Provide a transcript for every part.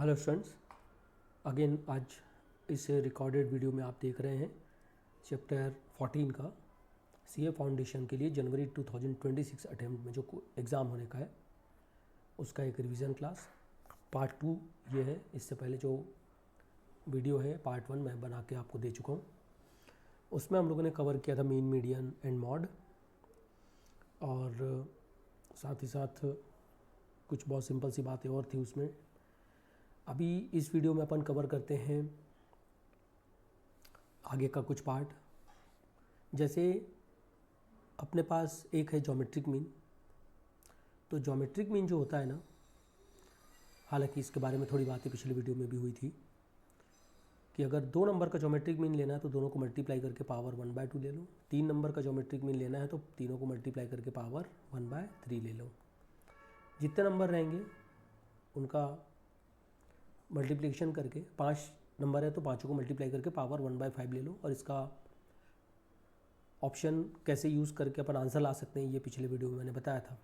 Hello students, again आज इस recorded video में आप देख रहे हैं चैप्टर 14 का सीए फाउंडेशन के लिए जनवरी 2026 अटेम्प्ट में जो एग्ज़ाम होने का है उसका एक रिवीजन क्लास पार्ट 2 ये है। इससे पहले जो वीडियो है पार्ट 1 मैं बना के आपको दे चुका हूँ। उसमें हम लोगों ने कवर किया था मीन, मीडियन एंड मॉड, और साथ ही साथ कुछ बहुत सिंपल सी बातें और थी उसमें। अभी इस वीडियो में अपन कवर करते हैं आगे का कुछ पार्ट। जैसे अपने पास एक है ज्योमेट्रिक मीन। तो ज्योमेट्रिक मीन जो होता है ना, हालांकि इसके बारे में थोड़ी बातें पिछले वीडियो में भी हुई थी कि अगर 2 नंबर का ज्योमेट्रिक मीन लेना है तो दोनों को मल्टीप्लाई करके पावर 1/2 ले लो। 3 नंबर का ज्योमेट्रिक मीन लेना है तो तीनों को मल्टीप्लाई करके पावर 1/3 ले लो। जितने नंबर रहेंगे उनका मल्टीप्लिकेशन करके, 5 नंबर है तो पाँचों को मल्टीप्लाई करके पावर 1/5 ले लो। और इसका ऑप्शन कैसे यूज़ करके अपन आंसर ला सकते हैं ये पिछले वीडियो में मैंने बताया था।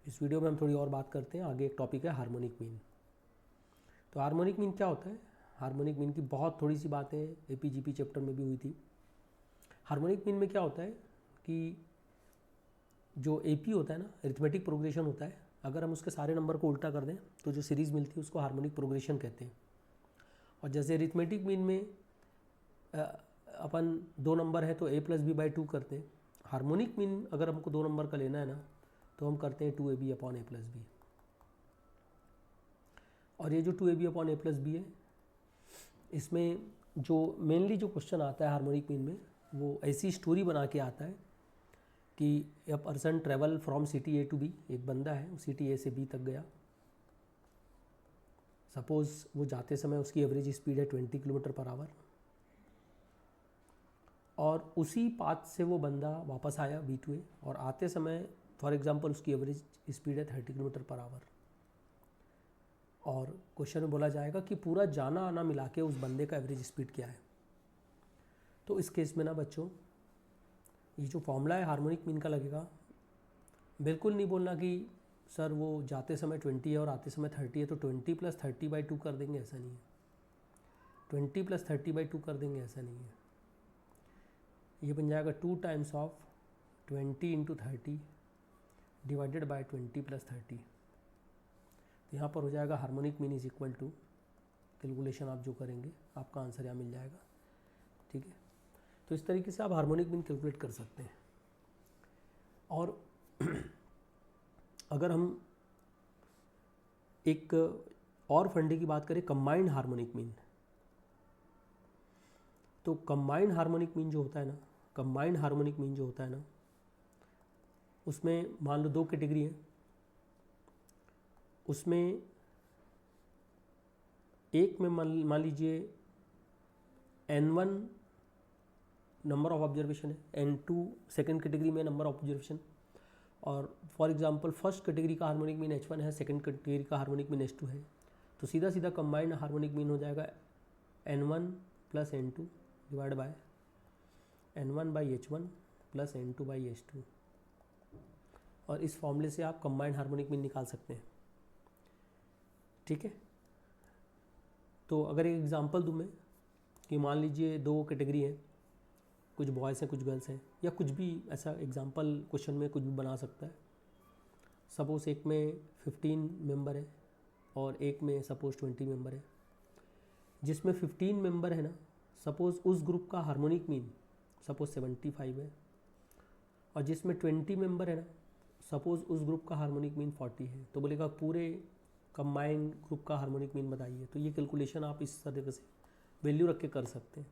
इस वीडियो में हम थोड़ी और बात करते हैं। आगे एक टॉपिक है हार्मोनिक मीन। तो हार्मोनिक मीन क्या होता है? हार्मोनिक मीन की बहुत थोड़ी सी बातें एपीजीपी चैप्टर में भी हुई थी। हार्मोनिक मीन में क्या होता है कि जो एपी होता है ना, अरिथमेटिक प्रोग्रेशन होता है, अगर हम उसके सारे नंबर को उल्टा कर दें तो जो सीरीज़ मिलती है उसको हार्मोनिक प्रोग्रेशन कहते हैं। और जैसे अरिथमेटिक मीन में अपन 2 नंबर है तो a+b/2 करते हैं। हार्मोनिक मीन अगर हमको 2 नंबर का लेना है ना तो हम करते हैं 2ab/a+b। और ये जो 2ab/a+b है, इसमें जो मेनली जो क्वेश्चन आता है हार्मोनिक मीन में, वो ऐसी स्टोरी बना के आता है कि a person travel from city A to B. एक बंदा है, सिटी ए से बी तक गया। सपोज़ वो जाते समय उसकी एवरेज स्पीड है 20 km/h, और उसी पाथ से वो बंदा वापस आया बी टू ए, और आते समय फॉर एग्जांपल उसकी एवरेज स्पीड है 30 km/h। और क्वेश्चन में बोला जाएगा कि पूरा जाना आना मिला के उस बंदे का एवरेज स्पीड क्या है। तो इस केस में ना बच्चों, ये जो फॉर्मूला है हार्मोनिक मीन का लगेगा, बिल्कुल नहीं बोलना कि सर वो जाते समय 20 है और आते समय 30 है तो 20 + 30/2 कर देंगे, ऐसा नहीं है। 20 + 30/2 कर देंगे, ऐसा नहीं है। ये बन जाएगा 2 टाइम्स ऑफ 20 × 30 डिवाइडेड बाय 20 + 30। तो यहाँ पर हो जाएगा हार्मोनिक मीन = कैलकुलेशन आप जो करेंगे आपका आंसर यहाँ मिल जाएगा। ठीक है, तो इस तरीके से आप हार्मोनिक मीन कैलकुलेट कर सकते हैं। और अगर हम एक और फंडे की बात करें, कंबाइंड हार्मोनिक मीन, तो कंबाइंड हार्मोनिक मीन जो होता है ना, कंबाइंड हार्मोनिक मीन जो होता है ना, उसमें मान लो 2 कैटेगरी है। उसमें एक में मान लीजिए n1 नंबर ऑफ ऑब्जर्वेशन है, n2 सेकेंड कैटेगरी में नंबर ऑफ ऑब्जर्वेशन। और फॉर एग्जांपल फर्स्ट कैटेगरी का हार्मोनिक मीन h1 है, सेकेंड कैटेगरी का हार्मोनिक मीन h2 है। तो सीधा सीधा कंबाइंड हार्मोनिक मीन हो जाएगा n1 + n2 divide by n1/h1 + n2/h2। और इस फॉर्मूले से आप कंबाइंड हार्मोनिक मीन निकाल सकते हैं। ठीक है, तो अगर एक एग्जांपल दूँ मैं कि मान लीजिए 2 कैटेगरी है, कुछ बॉयज़ हैं कुछ गर्ल्स हैं, या कुछ भी ऐसा एग्जांपल क्वेश्चन में कुछ भी बना सकता है। सपोज़ एक में 15 मेंबर है और एक में सपोज़ 20 मेंबर है। जिसमें 15 मेंबर है ना, सपोज़ उस ग्रुप का हार्मोनिक मीन सपोज़ 75 है, और जिसमें 20 मेंबर है ना, सपोज़ उस ग्रुप का हार्मोनिक मीन 40 है। तो बोलेगा पूरे कंबाइंड ग्रुप का हार्मोनिक मीन बताइए। तो ये कैलकुलेशन आप इस तरीके से वैल्यू रख के कर सकते हैं।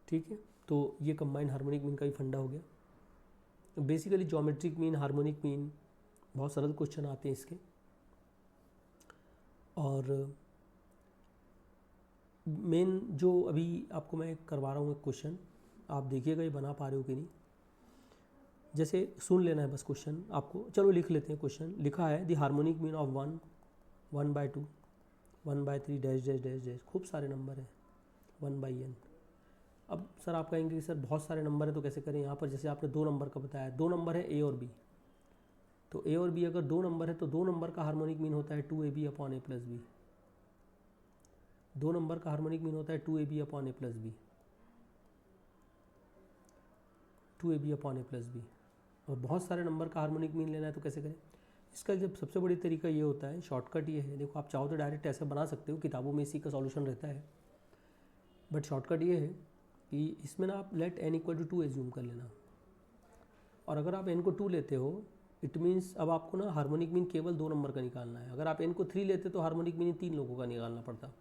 ठीक है, तो ये कंबाइंड हार्मोनिक मीन का ही फंडा हो गया। तो basically geometric mean, harmonic mean, बहुत सरल क्वेश्चन आते हैं इसके। और मेन जो अभी आपको मैं करवा रहा हूँ एक क्वेश्चन, आप देखिएगा ये बना पा रहे हो कि नहीं। जैसे सुन लेना है बस क्वेश्चन आपको। चलो लिख लेते हैं। क्वेश्चन लिखा है the harmonic mean of 1, 1/2, 1/3 dash dash dash dash. खूब सारे नंबर हैं 1/n। अब सर आप कहेंगे कि सर बहुत सारे नंबर हैं तो कैसे करें। यहाँ पर जैसे आपने 2 नंबर का बताया, 2 नंबर है ए और बी। तो ए और बी अगर दो नंबर है तो दो नंबर का हार्मोनिक मीन होता है 2ab upon a plus B. दो नंबर का हार्मोनिक मीन होता है 2ab upon a plus B, 2ab upon a plus B. और बहुत सारे नंबर का हार्मोनिक मीन लेना है तो कैसे करें? इसका जब सबसे बड़ी तरीका ये होता है, शॉर्टकट ये है, देखो आप चाहो तो डायरेक्ट ऐसे बना सकते हो, किताबों में इसी का सॉल्यूशन रहता है, बट शॉर्टकट ये है कि इसमें ना आप let n equal to 2 assume कर लेना। और अगर आप n को 2 लेते हो इट मीन्स अब आपको ना हार्मोनिक मीन केवल दो नंबर का निकालना है। अगर आप n को 3 लेते तो हार्मोनिक मीन 3 लोगों का निकालना पड़ता।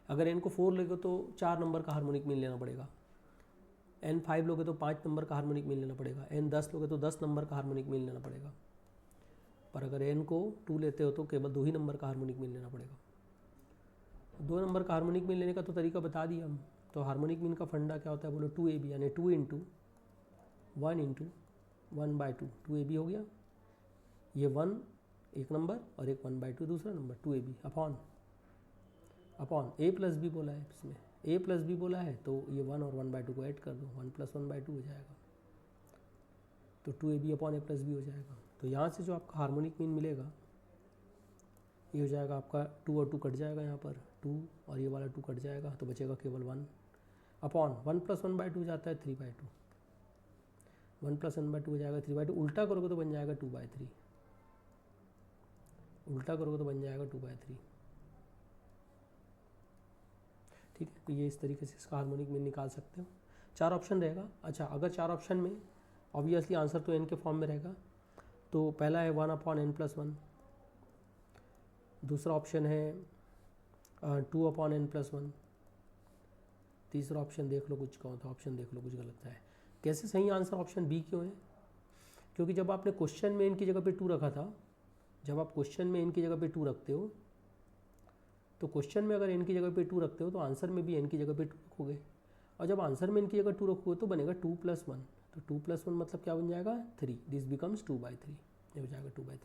अगर n को 4 लोगे तो 4 नंबर का हार्मोनिक मीन लेना पड़ेगा। n 5 लोगे तो 5 नंबर का हार्मोनिक मीन लेना पड़ेगा। n 10 लोगे तो 10 नंबर का हार्मोनिक मीन लेना पड़ेगा। पर अगर n को 2 लेते हो तो केवल 2 ही नंबर का हार्मोनिक मीन लेना पड़ेगा। 2 नंबर का हार्मोनिक मीन लेने का तो तरीका बता दिया हम। तो हार्मोनिक मीन का फंडा क्या होता है बोलो? 2ab, यानी 2 इंटू 1 इंटू 1/2, 2ab हो गया। ये 1 एक नंबर और एक 1/2 दूसरा नंबर, 2ab upon a plus B बोला है। इसमें a प्लस बी बोला है तो ये 1 और 1/2 को ऐड कर दो, 1 + 1/2 हो जाएगा, तो 2ab upon a plus B हो जाएगा। तो यहाँ से जो आपका हार्मोनिक मीन मिलेगा ये हो जाएगा आपका 2 और 2 कट जाएगा, यहाँ पर 2 और ये वाला 2 कट जाएगा, तो बचेगा केवल 1 अपॉन 1 + 1/2 जाता है 3/2, 1 + 1/2 हो जाएगा 3/2। उल्टा करोगे तो बन जाएगा 2/3, उल्टा करोगे तो बन जाएगा 2/3। ठीक है, तो ये इस तरीके से इसका हार्मोनिक मीन निकाल सकते हो। 4 ऑप्शन रहेगा। अच्छा, अगर 4 ऑप्शन में ऑब्वियसली आंसर तो n के फॉर्म में रहेगा, तो पहला है 1 अपॉन n + 1, दूसरा ऑप्शन है 2 अपॉन n + 1, तीसरा ऑप्शन देख लो कुछ कौन था, ऑप्शन देख लो कुछ गलत है। कैसे सही आंसर ऑप्शन बी क्यों है? क्योंकि जब आपने क्वेश्चन में n की जगह पे 2 रखा था, जब आप क्वेश्चन में n की जगह पे 2 रखते हो तो क्वेश्चन में अगर n की जगह पे 2 रखते हो तो आंसर में भी n की जगह पे 2 रखोगे, और जब आंसर में n की जगह 2 रखोगे तो बनेगा 2 + 1, तो 2 + 1 मतलब क्या बन जाएगा? 3, दिस बिकम्स 2/3, ये हो जाएगा 2/3।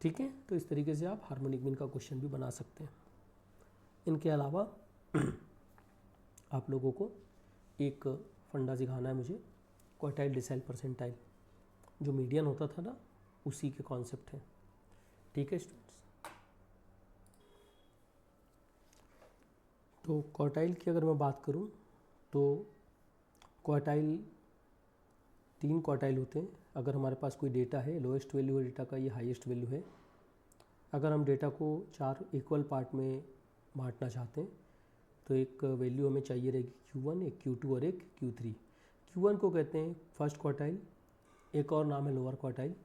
ठीक है, तो इस तरीके से आप हार्मोनिक मीन का क्वेश्चन भी बना सकते हैं। इनके अलावा आप लोगों को एक फंडा सिखाना है मुझे, क्वार्टाइल, डिसाइल, परसेंटाइल, जो मीडियन होता था ना उसी के कॉन्सेप्ट हैं। ठीक है स्टूडेंट्स, तो क्वार्टाइल की अगर मैं बात करूं तो क्वार्टाइल 3 क्वार्टाइल होते हैं। अगर हमारे पास कोई डेटा है, लोएस्ट वैल्यू है डेटा का, ये हाईएस्ट वैल्यू है। अगर हम डेटा को 4 इक्वल पार्ट में बांटना चाहते हैं तो एक वैल्यू हमें चाहिए रहेगी Q1, एक Q2 और एक Q3। Q1 को कहते हैं फर्स्ट क्वार्टाइल, एक और नाम है लोअर क्वार्टाइल।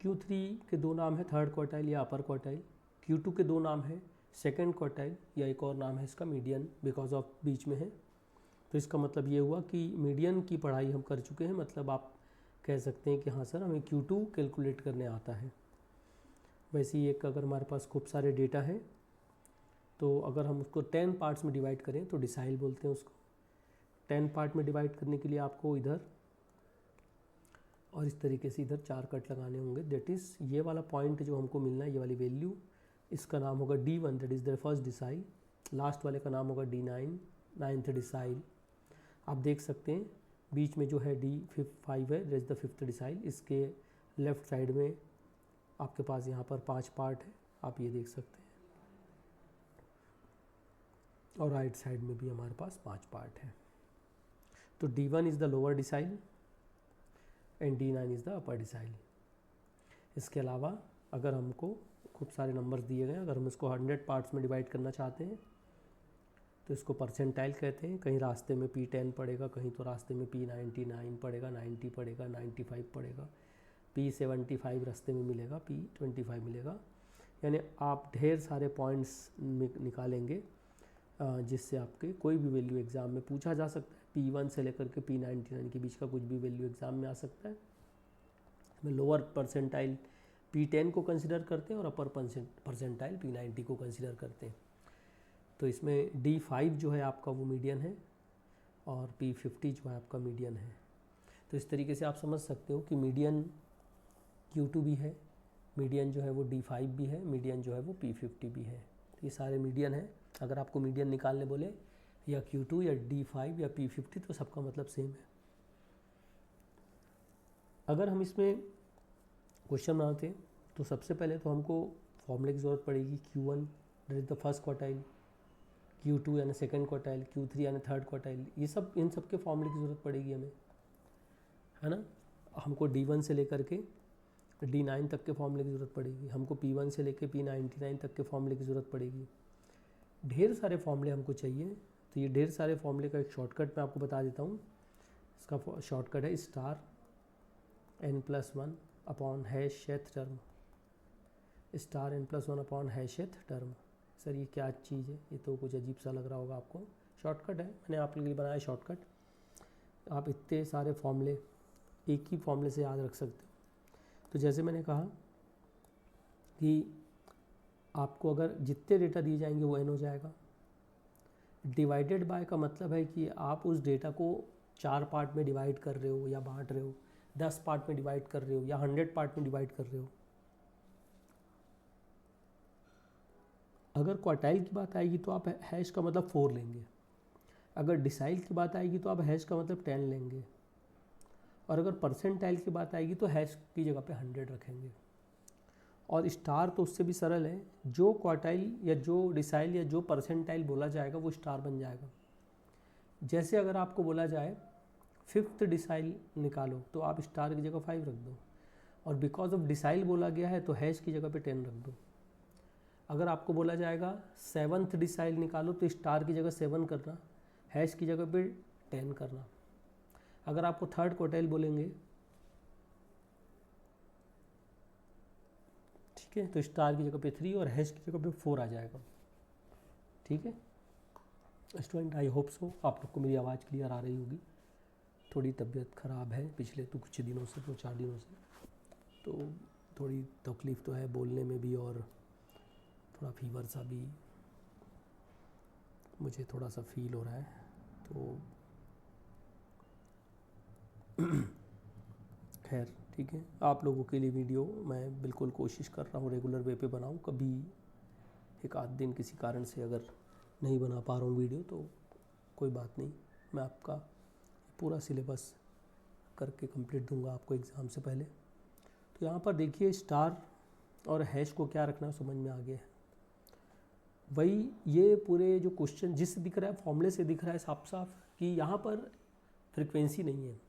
Q3 के दो नाम है थर्ड क्वार्टाइल या अपर क्वार्टाइल। Q2 के दो नाम है सेकेंड क्वार्टाइल या एक और नाम है इसका मीडियन, बिकॉज ऑफ बीच में है। तो इसका मतलब ये हुआ कि मीडियन की पढ़ाई हम कर चुके हैं, मतलब आप कह सकते हैं कि हाँ सर हमें Q2 कैलकुलेट करने आता है। वैसे ही एक अगर हमारे पास खूब सारे डेटा है तो अगर हम उसको 10 पार्ट्स में डिवाइड करें तो डिसाइल बोलते हैं उसको। 10 पार्ट में डिवाइड करने के लिए आपको इधर और इस तरीके से इधर 4 कट लगाने होंगे। दैट इज़ ये वाला पॉइंट जो हमको मिलना है, ये वाली वैल्यू, इसका नाम होगा D1, that is the first decile. Last वाले का नाम होगा D9, 9th डिसाइल। आप देख सकते हैं बीच में जो है D5 है, that is the 5th decile. इसके लेफ़्ट साइड में आपके पास यहाँ पर 5 पार्ट है, आप ये देख सकते हैं, और राइट साइड में भी हमारे पास 5 पार्ट है। तो D1 is the lower decile and D9 is the upper decile. इसके अलावा अगर हमको खूब सारे नंबर्स दिए गए, अगर हम इसको 100 पार्ट्स में डिवाइड करना चाहते हैं तो इसको परसेंटाइल कहते हैं। कहीं रास्ते में P10 पड़ेगा, कहीं तो रास्ते में P99 पड़ेगा, 90 पड़ेगा, 95 पड़ेगा, P75 रास्ते में मिलेगा, P25 मिलेगा। यानी आप ढेर सारे पॉइंट्स निकालेंगे जिससे आपके कोई भी वैल्यू एग्ज़ाम में पूछा जा सकता है। P1 से लेकर के P99 के बीच का कुछ भी वैल्यू एग्ज़ाम में आ सकता है। इसमें लोअर परसेंटाइल P10 को कंसिडर करते हैं और अपर परसेंटाइल P90 को कंसिडर करते हैं। तो इसमें D5 जो है आपका वो मीडियन है और P50 जो है आपका मीडियन है। तो इस तरीके से आप समझ सकते हो कि मीडियन Q2 भी है, मीडियन जो है वो D5 भी है, मीडियन जो है वो P50 भी है। तो ये सारे मीडियन है। अगर आपको मीडियन निकालने बोले या Q2 या D5 या P50 तो सबका मतलब सेम है। अगर हम इसमें क्वेश्चन बनाते हैं तो सबसे पहले तो हमको फॉर्मूले की ज़रूरत पड़ेगी। Q1 that is the first quartile, Q2 यानी सेकंड क्वार्टाइल, Q3 यानी थर्ड क्वार्टाइल, ये सब इन सब के फॉर्मूले की ज़रूरत पड़ेगी हमें, है ना। हमको D1 से लेकर के D9 तक के फॉर्मूले की ज़रूरत पड़ेगी, हमको P1 से लेकर P99 तक के फॉर्मूले की ज़रूरत पड़ेगी। ढेर सारे फॉर्मूले हमको चाहिए। तो ये ढेर सारे फॉर्मूले का एक शॉर्टकट मैं आपको बता देता हूँ। इसका शॉर्टकट है स्टार n+1 अपॉन हैश शेथ टर्म, स्टार n+1 अपॉन हैश शेथ टर्म। सर ये क्या चीज़ है, ये तो कुछ अजीब सा लग रहा होगा आपको। शॉर्टकट है, मैंने आपके लिए बनाया शॉर्टकट। आप इतने सारे फॉर्मूले एक ही फॉर्मूले से याद रख सकते हो। तो जैसे मैंने कहा कि आपको अगर जितने डेटा दिए जाएंगे वो n हो जाएगा। डिवाइडेड बाय का मतलब है कि आप उस डेटा को 4 पार्ट में डिवाइड कर रहे हो या बांट रहे हो, 10 पार्ट में डिवाइड कर रहे हो या 100 पार्ट में डिवाइड कर रहे हो। अगर क्वार्टाइल की बात आएगी तो आप हैश का मतलब 4 लेंगे, अगर डिसाइल की बात आएगी तो आप हैश का मतलब 10 लेंगे, और अगर परसेंटाइल की बात आएगी तो हैश की जगह पे 100 रखेंगे। और स्टार तो उससे भी सरल है, जो क्वार्टाइल या जो डिसाइल या जो परसेंटाइल बोला जाएगा वो स्टार बन जाएगा। जैसे अगर आपको बोला जाए 5th डिसाइल निकालो तो आप स्टार की जगह 5 रख दो, और बिकॉज ऑफ डिसाइल बोला गया है तो हैश की जगह पे 10 रख दो। अगर आपको बोला जाएगा 7th डिसाइल निकालो तो स्टार की जगह 7 करना, हैश की जगह पे 10 करना। अगर आपको थर्ड क्वार्टाइल बोलेंगे, ठीक है, तो स्टार की जगह पे 3 और हैश की जगह पे 4 आ जाएगा। ठीक है स्टूडेंट, आई होप सो आप लोग को मेरी आवाज़ क्लियर आ रही होगी। थोड़ी तबीयत ख़राब है पिछले तो कुछ दिनों से, 2-4 दिनों से, तो थोड़ी तकलीफ़ तो है बोलने में भी, और थोड़ा फीवर सा भी मुझे थोड़ा सा फील हो रहा है। तो खैर ठीक है, आप लोगों के लिए वीडियो मैं बिल्कुल कोशिश कर रहा हूँ रेगुलर वे पे बनाऊँ। कभी एक आध दिन किसी कारण से अगर नहीं बना पा रहा हूँ वीडियो तो कोई बात नहीं, मैं आपका पूरा सिलेबस करके कंप्लीट दूंगा आपको एग्ज़ाम से पहले। तो यहाँ पर देखिए स्टार और हैश को क्या रखना समझ में आ गया है। वही ये पूरे जो क्वेश्चन जिससे दिख रहा है फॉर्मूले से दिख रहा है साफ साफ कि यहाँ पर फ्रीक्वेंसी नहीं है।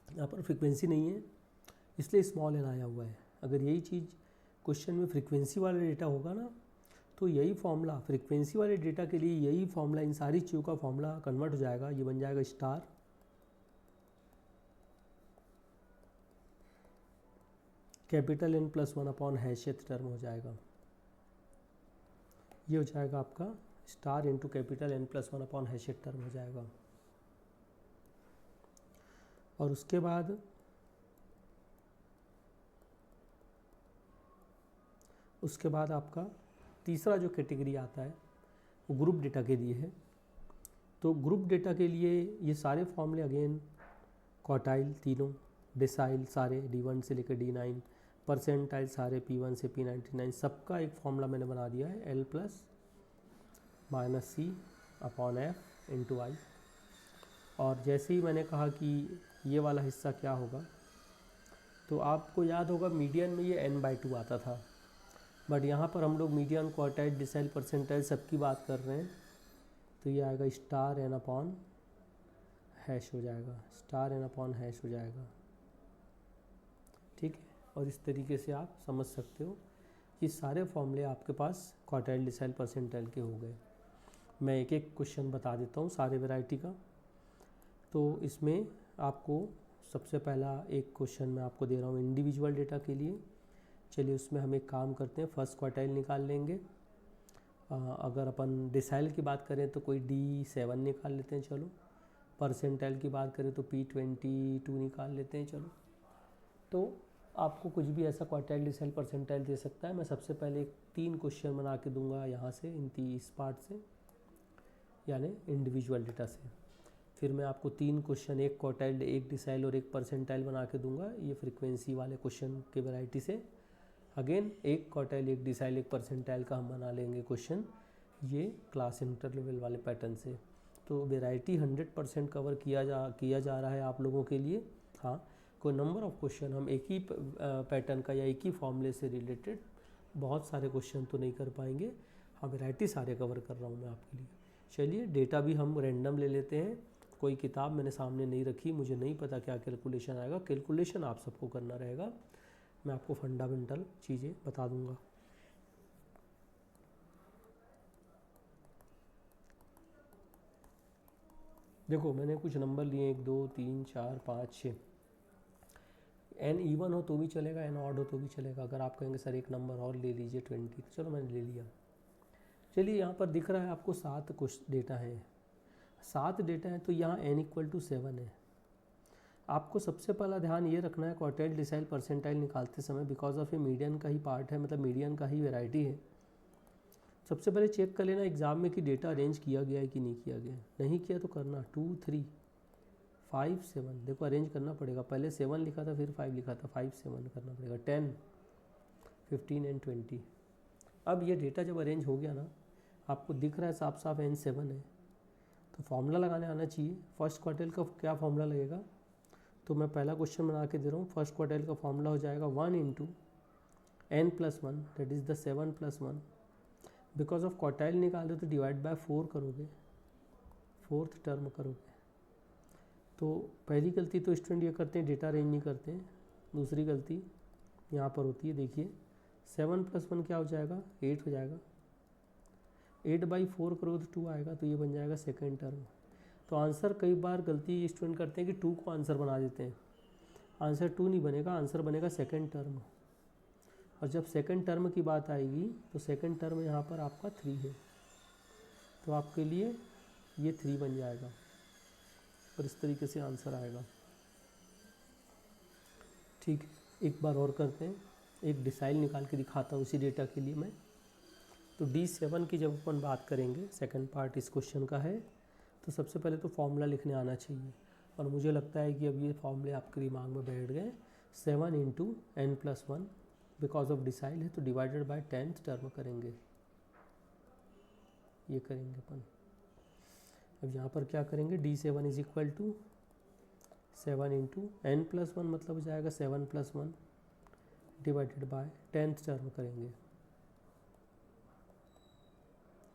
यहाँ पर फ्रीक्वेंसी नहीं है इसलिए स्मॉल एन आया हुआ है। अगर यही चीज़ क्वेश्चन में फ्रीक्वेंसी वाला डेटा होगा ना तो यही फॉर्मूला फ्रीक्वेंसी वाले डेटा के लिए, यही फॉर्मूला इन सारी चीज़ों का फॉर्मूला कन्वर्ट हो जाएगा। ये बन जाएगा स्टार कैपिटल n+1 अपॉन हैशियत टर्म हो जाएगा। ये हो जाएगा आपका star into capital n+1 upon हैशियत टर्म हो जाएगा। और उसके बाद आपका तीसरा जो कैटेगरी आता है वो ग्रुप डेटा के लिए है। तो ग्रुप डेटा के लिए ये सारे फॉर्मूले अगेन क्वार्टाइल तीनों, डिसाइल सारे D1 से लेकर D9, परसेंटाइल सारे P1 से P99, सबका एक फॉर्मूला मैंने बना दिया है L+-C upon F into I। और जैसे ही मैंने कहा कि ये वाला हिस्सा क्या होगा तो आपको याद होगा मीडियन में ये n/2 आता था, बट यहाँ पर हम लोग मीडियन, क्वार्टाइल, डिसाइल, परसेंटाइल सबकी बात कर रहे हैं। तो ये आएगा स्टार n अपॉन हैश हो जाएगा, स्टार n अपॉन हैश हो जाएगा। ठीक है, और इस तरीके से आप समझ सकते हो कि सारे फॉर्मूले आपके पास क्वार्टाइल, डिसाइल, परसेंटाइल के हो गए। मैं एक एक क्वेश्चन बता देता हूँ सारे वैरायटी का। तो इसमें आपको सबसे पहला एक क्वेश्चन मैं आपको दे रहा हूँ इंडिविजुअल डेटा के लिए। चलिए उसमें हम एक काम करते हैं, फर्स्ट क्वार्टाइल निकाल लेंगे। अगर अपन डिसाइल की बात करें तो कोई D7 निकाल लेते हैं चलो। परसेंटाइल की बात करें तो P22 निकाल लेते हैं चलो। तो आपको कुछ भी ऐसा क्वार्टाइल, डिसाइल, परसेंटाइल दे सकता है। मैं सबसे पहले 3 क्वेश्चन बना के दूंगा यहाँ से, इन 30 पार्ट से, यानी इंडिविजुअल डेटा से। फिर मैं आपको 3 क्वेश्चन, एक क्वार्टाइल, एक डिसाइल और एक परसेंटाइल बना के दूंगा ये फ्रीक्वेंसी वाले क्वेश्चन के वैरायटी से। अगेन एक क्वार्टाइल, एक डिसाइल, एक परसेंटाइल का हम बना लेंगे क्वेश्चन ये क्लास इंटर लेवल वाले पैटर्न से। तो वेराइटी 100% कवर किया जा रहा है आप लोगों के लिए। हाँ, कोई नंबर ऑफ क्वेश्चन हम एक ही पैटर्न का या एक ही फॉर्मूले से रिलेटेड बहुत सारे क्वेश्चन तो नहीं कर पाएंगे। हाँ, वेराइटी सारे कवर कर रहा हूँ मैं आपके लिए। चलिए, डेटा भी हम रैंडम ले लेते हैं। कोई किताब मैंने सामने नहीं रखी, मुझे नहीं पता क्या कैलकुलेशन आएगा। कैलकुलेशन आप सबको करना रहेगा, मैं आपको फंडामेंटल चीज़ें बता दूंगा। देखो, मैंने कुछ नंबर लिए 1 2 3 4 5 6। एन इवन हो तो भी चलेगा, एन ऑड हो तो भी चलेगा। अगर आप कहेंगे सर एक नंबर और ले लीजिए 20, तो चलो मैंने ले लिया। चलिए, यहाँ पर दिख रहा है आपको 7 कुछ डेटा है, 7 डेटा है, तो यहाँ n = 7 है। आपको सबसे पहला ध्यान ये रखना है क्वार्टाइल डिसाइल परसेंटाइल निकालते समय, बिकॉज ऑफ ये मीडियन का ही पार्ट है, मतलब मीडियन का ही वेराइटी है। सबसे पहले चेक कर लेना एग्जाम में कि डेटा अरेंज किया गया है कि नहीं किया गया। नहीं किया तो करना 2 3 5 7, देखो अरेंज करना पड़ेगा। पहले 7 लिखा था, फिर 5 लिखा था, 5 7 करना पड़ेगा। 10 15 एंड 20। अब ये डेटा जब अरेंज हो गया ना, आपको दिख रहा है साफ साफ n7 है, तो फॉर्मूला लगाने आना चाहिए। फर्स्ट क्वार्टाइल का क्या फॉर्मूला लगेगा, तो मैं पहला क्वेश्चन बना के दे रहा हूँ। फर्स्ट क्वार्टाइल का फॉर्मूला हो जाएगा 1 × n+1, that is the 7+1। Because of quartile निकाल रहे हो तो डिवाइड बाय 4 करोगे, 4th टर्म करोगे। तो पहली गलती तो स्टूडेंट ये करते हैं, डेटा अरेंज नहीं करते हैं। दूसरी गलती यहाँ पर होती है, देखिए 7+1 क्या हो जाएगा, 8 हो जाएगा। 8/4 करोगे तो 2 आएगा, तो ये बन जाएगा सेकेंड टर्म। तो आंसर, कई बार गलती स्टूडेंट करते हैं कि 2 को आंसर बना देते हैं। आंसर 2 नहीं बनेगा, आंसर बनेगा सेकेंड टर्म। और जब सेकेंड टर्म की बात आएगी तो सेकेंड टर्म यहाँ पर आपका 3 है, तो आपके लिए ये 3 बन जाएगा और इस तरीके से आंसर आएगा। ठीक है, एक बार और करते हैं, एक डिसाइल निकाल के दिखाता हूँ इसी डेटा के लिए मैं। तो D7 की जब अपन बात करेंगे, सेकंड पार्ट इस क्वेश्चन का है, तो सबसे पहले तो फॉर्मूला लिखने आना चाहिए। और मुझे लगता है कि अब ये फॉर्मूले आपके दिमाग में बैठ गए। 7 × n+1, बिकॉज ऑफ डिसाइल है तो डिवाइडेड बाय 10th टर्म करेंगे, ये करेंगे अपन। अब यहाँ पर क्या करेंगे, D7 = 7 × n+1, मतलब हो जाएगा 7+1 डिवाइडेड बाय 10th टर्म करेंगे।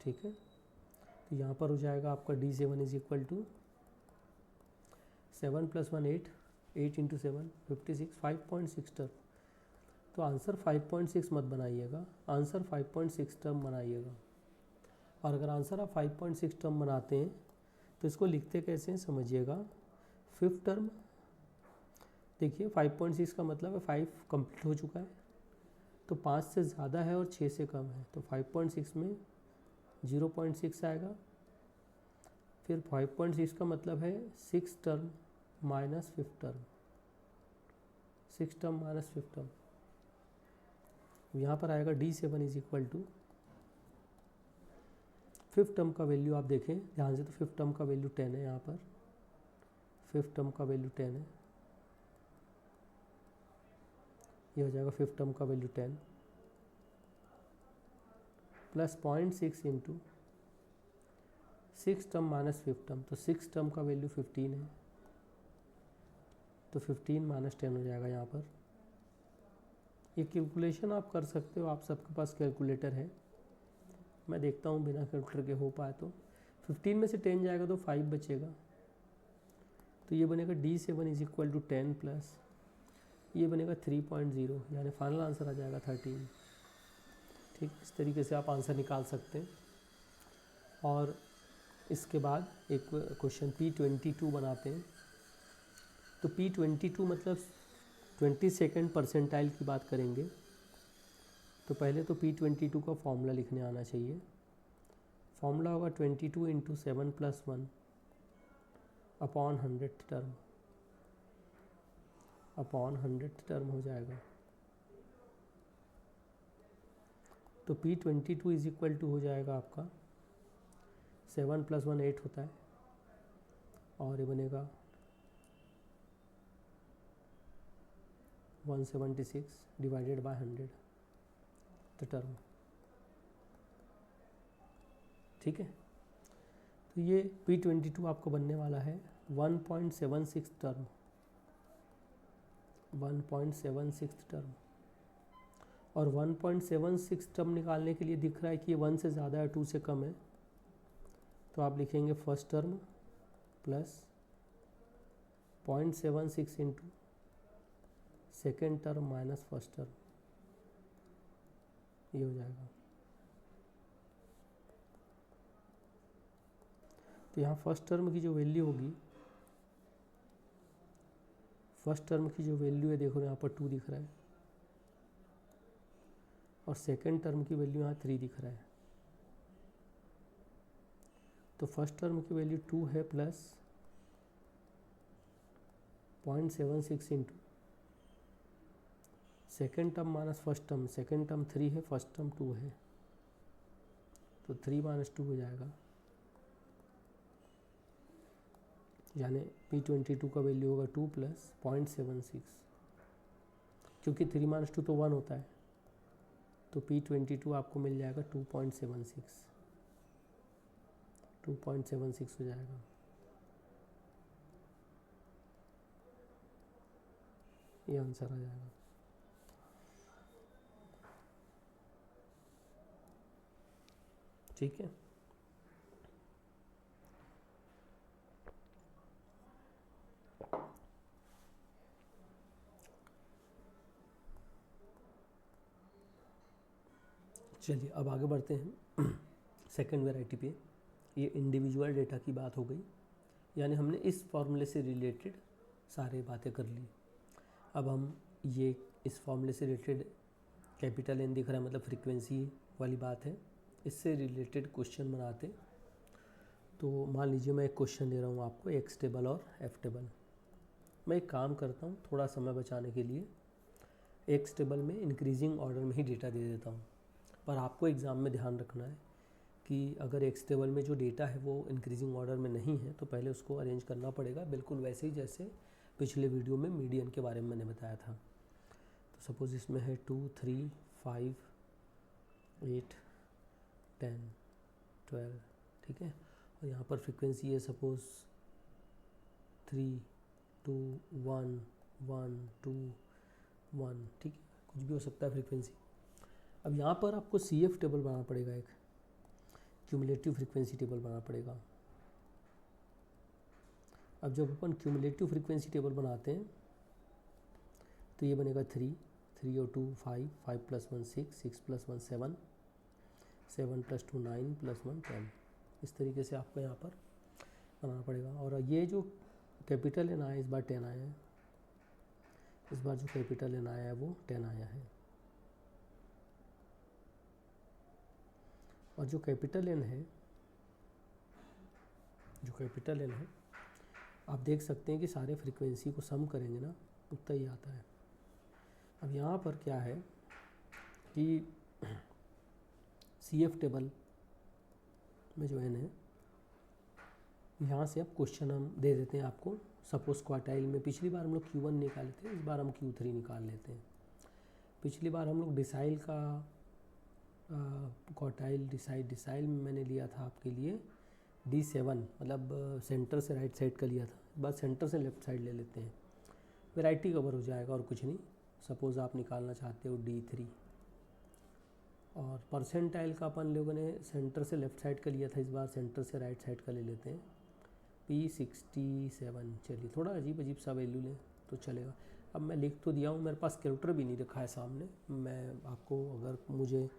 ठीक है, तो यहाँ पर हो जाएगा आपका D7 = 7 + 1 8, 8 × 7 56, 5.6 टर्म। तो आंसर 5.6 मत बनाइएगा, आंसर 5.6 टर्म बनाइएगा। और अगर आंसर आप 5.6 टर्म बनाते हैं तो इसको लिखते कैसे हैं समझिएगा। 5th टर्म, देखिए 5.6 का मतलब है 5 कंप्लीट हो चुका है, तो 5 से ज़्यादा है और 6 से कम है, तो 5.6 में 0.6 आएगा। फिर 5.6 का मतलब है 6th term minus 5th term, 6th term minus 5th term. यहाँ पर आएगा D7 = 5th टर्म का वैल्यू आप देखें ध्यान से, तो 5th टर्म का वैल्यू 10 है। यहाँ पर 5th टर्म का वैल्यू 10 है, ये हो जाएगा 5th टर्म का value 10 plus 0.6 × 6th term minus 5th term, तो 6th टर्म का वैल्यू 15 है, तो 15 - 10 हो जाएगा यहाँ पर। ये कैलकुलेशन आप कर सकते हो, आप सबके पास कैलकुलेटर है। मैं देखता हूँ बिना कैलकुलेटर के हो पाए तो। 15 में से 10 जाएगा तो 5 बचेगा, तो ये बनेगा D7 = 10 प्लस ये बनेगा 3.0, यानी फाइनल आंसर आ जाएगा 13। ठीक, इस तरीके से आप आंसर निकाल सकते हैं। और इसके बाद एक क्वेश्चन P22 बनाते हैं। तो P22 मतलब 22nd परसेंटाइल की बात करेंगे। तो पहले तो P22 का फॉर्मूला लिखने आना चाहिए। फॉर्मूला होगा 22 × 7+1 upon 100th term, upon 100th term हो जाएगा। तो P22 = हो जाएगा आपका 7 + 1 8 होता है, और ये बनेगा 176 डिवाइडेड बाय 100 द टर्म। ठीक है, तो ये P22 आपको बनने वाला है 1.76 टर्म, 1.76 टर्म। और 1.76 टर्म निकालने के लिए दिख रहा है कि ये 1 से ज़्यादा है 2 से कम है, तो आप लिखेंगे first term plus 0.76 into second term minus first term, ये हो जाएगा। तो यहाँ फर्स्ट टर्म की जो वैल्यू होगी, फर्स्ट टर्म की जो वैल्यू है देखो यहाँ पर 2 दिख रहा है, और सेकेंड टर्म की वैल्यू यहाँ 3 दिख रहा है। तो फर्स्ट टर्म की वैल्यू 2 है plus 0.76 into second term minus first term, second term 3 है, फर्स्ट टर्म 2 है, तो 3 माइनस 2 हो जाएगा, यानी P22 का वैल्यू होगा 2 प्लस 0.76, क्योंकि 3 माइनस 2 तो 1 होता है, तो P22 आपको मिल जाएगा 2.76 हो जाएगा। ये आंसर आ जाएगा। ठीक है, चलिए अब आगे बढ़ते हैं सेकंड वैरायटी पे। ये इंडिविजुअल डेटा की बात हो गई, यानी हमने इस फॉर्मूले से रिलेटेड सारे बातें कर ली। अब हम ये इस फॉर्मूले से रिलेटेड कैपिटल एन दिख रहा है, मतलब फ्रीक्वेंसी वाली बात है, इससे रिलेटेड क्वेश्चन बनाते। तो मान लीजिए मैं एक क्वेश्चन दे रहा हूँ आपको, एक्स टेबल और एफ टेबल। मैं एक काम करता हूँ, थोड़ा समय बचाने के लिए एक्स टेबल में इंक्रीजिंग ऑर्डर में ही डेटा दे देता हूँ, पर आपको एग्ज़ाम में ध्यान रखना है कि अगर एक्स टेबल में जो डेटा है वो इंक्रीजिंग ऑर्डर में नहीं है तो पहले उसको अरेंज करना पड़ेगा, बिल्कुल वैसे ही जैसे पिछले वीडियो में मीडियन के बारे में मैंने बताया था। तो सपोज़ इसमें है 2, 3, 5, 8, 10, 12, ठीक है। और यहाँ पर फ्रीक्वेंसी है सपोज़ 3, 2, 1, 1, 2, 1, ठीक है, कुछ भी हो सकता है फ्रीक्वेंसी। अब यहाँ पर आपको CF टेबल बनाना पड़ेगा, एक क्यूमुलेटिव फ्रीक्वेंसी टेबल बनाना पड़ेगा। अब जब अपन क्यूमुलेटिव फ्रीक्वेंसी टेबल बनाते हैं तो ये बनेगा 3, 3 और 2 5, 5 + 1 6, 6 + 1 7, 7 + 2 9 + 1 10। इस तरीके से आपको यहाँ पर बनाना पड़ेगा। और ये जो कैपिटल एन आया है, इस बार 10 आया है, इस बार जो कैपिटल एन आया है वो 10 आया है। और जो कैपिटल एन है, आप देख सकते हैं कि सारे फ्रीक्वेंसी को सम करेंगे ना, उतना ही आता है। अब यहाँ पर क्या है कि CF टेबल में जो एन है, यहाँ से अब क्वेश्चन हम दे देते हैं आपको। सपोज क्वार्टाइल में पिछली बार हम लोग Q1 निकाले थे, इस बार हम Q3 निकाल लेते हैं। पिछली बार हम लोग डिसाइल का क्वार्टाइल डिसाइल में मैंने लिया था आपके लिए D7, मतलब सेंटर से राइट साइड का लिया था। इस बार सेंटर से लेफ़्ट साइड ले लेते हैं, वैरायटी कवर हो जाएगा और कुछ नहीं। सपोज़ आप निकालना चाहते हो D3, और परसेंटाइल का अपन लोगों ने सेंटर से लेफ़्ट साइड का लिया था, इस बार सेंटर से राइट साइड का ले लेते हैं P67। चलिए थोड़ा अजीब सा वैल्यू लें तो चलेगा। अब मैं लिख तो दिया हूँ, मेरे पास कैलकुलेटर भी नहीं रखा है सामने, मैं आपको अगर मुझे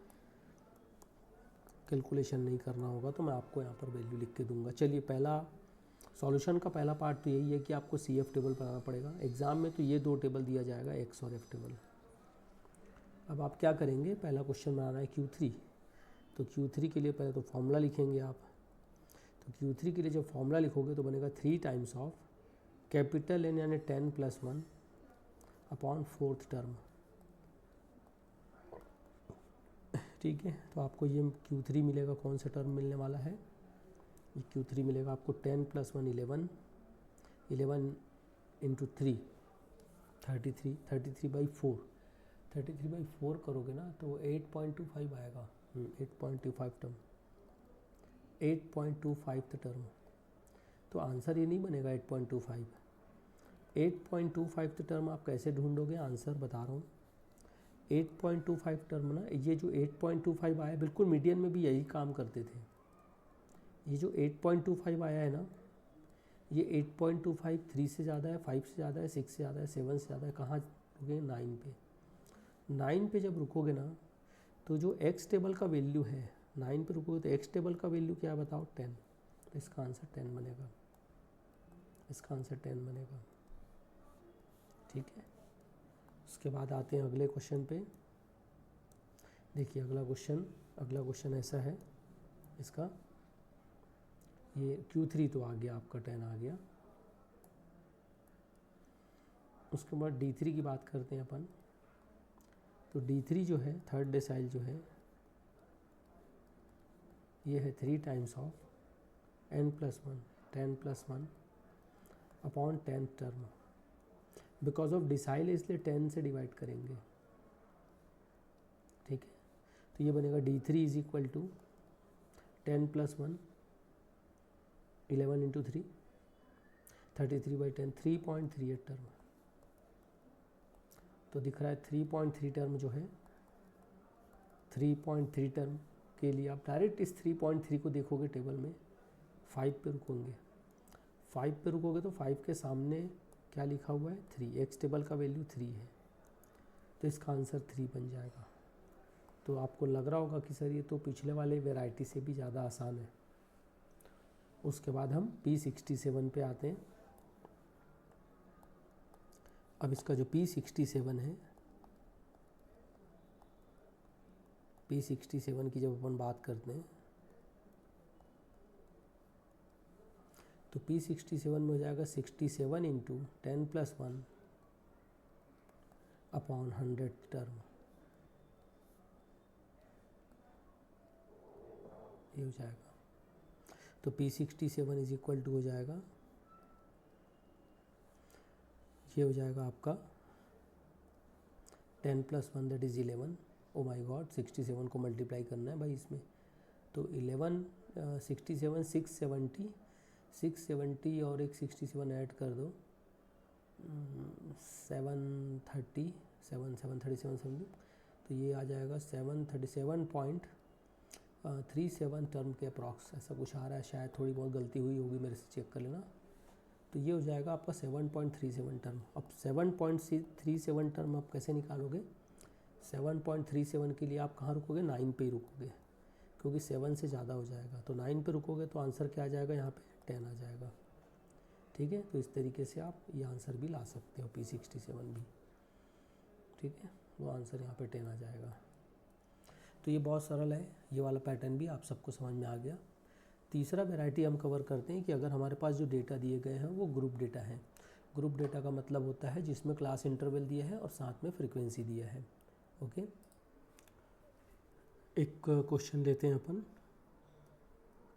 कैलकुलेशन नहीं करना होगा तो मैं आपको यहाँ पर वैल्यू लिख के दूंगा। चलिए पहला सॉल्यूशन का पहला पार्ट तो यही है कि आपको CF टेबल बनाना पड़ेगा। एग्ज़ाम में तो ये 2 टेबल दिया जाएगा, एक्स और एफ टेबल। अब आप क्या करेंगे, पहला क्वेश्चन बनाना है Q3, तो Q3 के लिए पहले तो फॉर्मूला लिखेंगे आप। तो Q3 के लिए जब फॉर्मूला लिखोगे तो बनेगा 3 टाइम्स ऑफ कैपिटल एन यानी 10 + 1 अपॉन 4th टर्म, ठीक है। तो आपको ये Q3 मिलेगा, कौन सा टर्म मिलने वाला है, ये Q3 मिलेगा आपको 10 + 1 11, 11 × 3 33, 33/4, 33/4 करोगे ना तो 8.25 आएगा, 8.25 टर्म। 8.25 द टर्म, तो आंसर ये नहीं बनेगा 8.25। 8.25 द टर्म आप कैसे ढूंढोगे, आंसर बता रहा हूँ। 8.25 टर्म ना, ये जो 8.25 आया बिल्कुल मीडियन में भी यही काम करते थे। ये जो 8.25 आया है ना, ये 8.25 3 से ज़्यादा है, 5 से ज़्यादा है, 6 से ज़्यादा है, 7 से ज़्यादा है, कहाँ रुके 9 पे। 9 पे जब रुकोगे ना, तो जो एक्स टेबल का वैल्यू है 9 पे रुकोगे तो एक्स टेबल का वैल्यू क्या बताओ 10, तो इसका आंसर 10 बनेगा, इसका आंसर 10 बनेगा। ठीक है, उसके बाद आते हैं अगले क्वेश्चन पे। देखिए अगला क्वेश्चन ऐसा है इसका, ये Q3 तो आ गया आपका, 10 आ गया। उसके बाद D3 की बात करते हैं अपन। तो D3 जो है, थर्ड डेसाइल जो है, ये है 3 times of n+1 10+1 upon 10th term. Because of decile इसलिए 10 से डिवाइड करेंगे। ठीक है, तो ये बनेगा D3 is equal to 10+1 11 into 3 33/10 3.38 term. तो दिख रहा है 3.3 टर्म जो है, 3.3 टर्म के लिए आप डायरेक्ट इस 3.3 को देखोगे टेबल में, 5 पे रुकोगे। 5 पे रुकोगे तो 5 के सामने क्या लिखा हुआ है 3, एक्स टेबल का वैल्यू 3 है, तो इसका आंसर 3 बन जाएगा। तो आपको लग रहा होगा कि सर ये तो पिछले वाले वैरायटी से भी ज़्यादा आसान है। उसके बाद हम P67 पे आते हैं। अब इसका जो P67 है, P67 की जब अपन बात करते हैं तो P67 में हो जाएगा 67 इंटू 10+1 अपॉन 100 टर्म, ये हो जाएगा। तो P67 इज इक्वल टू हो जाएगा, ये हो जाएगा आपका 10+1 that is 11। Oh my God, 67 को मल्टीप्लाई करना है भाई इसमें, तो 11 67 670 और एक 67 ऐड कर दो, 730 737 तो ये आ जाएगा 737.37 टर्म के अप्रॉक्स, ऐसा कुछ आ रहा है, शायद थोड़ी बहुत गलती हुई होगी, मेरे से चेक कर लेना। तो ये हो जाएगा आपका 7.37 टर्म। अब 7.37 टर्म आप कैसे निकालोगे, 7.37 के लिए आप कहाँ रुकोगे, 9 पे ही रुकोगे, क्योंकि 7 से ज़्यादा हो जाएगा। तो 9 पे रुकोगे तो आंसर क्या आ जाएगा, यहाँ पे 10 आ जाएगा। ठीक है, तो इस तरीके से आप ये आंसर भी ला सकते हो, P67 भी। ठीक है, वो आंसर यहाँ पे 10 आ जाएगा। तो ये बहुत सरल है, ये वाला पैटर्न भी आप सबको समझ में आ गया। तीसरा वैरायटी हम कवर करते हैं कि अगर हमारे पास जो डेटा दिए गए हैं वो ग्रुप डेटा है। ग्रुप डेटा का मतलब होता है जिसमें क्लास इंटरवल दिया है और साथ में फ्रीक्वेंसी दिया है। ओके, एक क्वेश्चन लेते हैं अपन,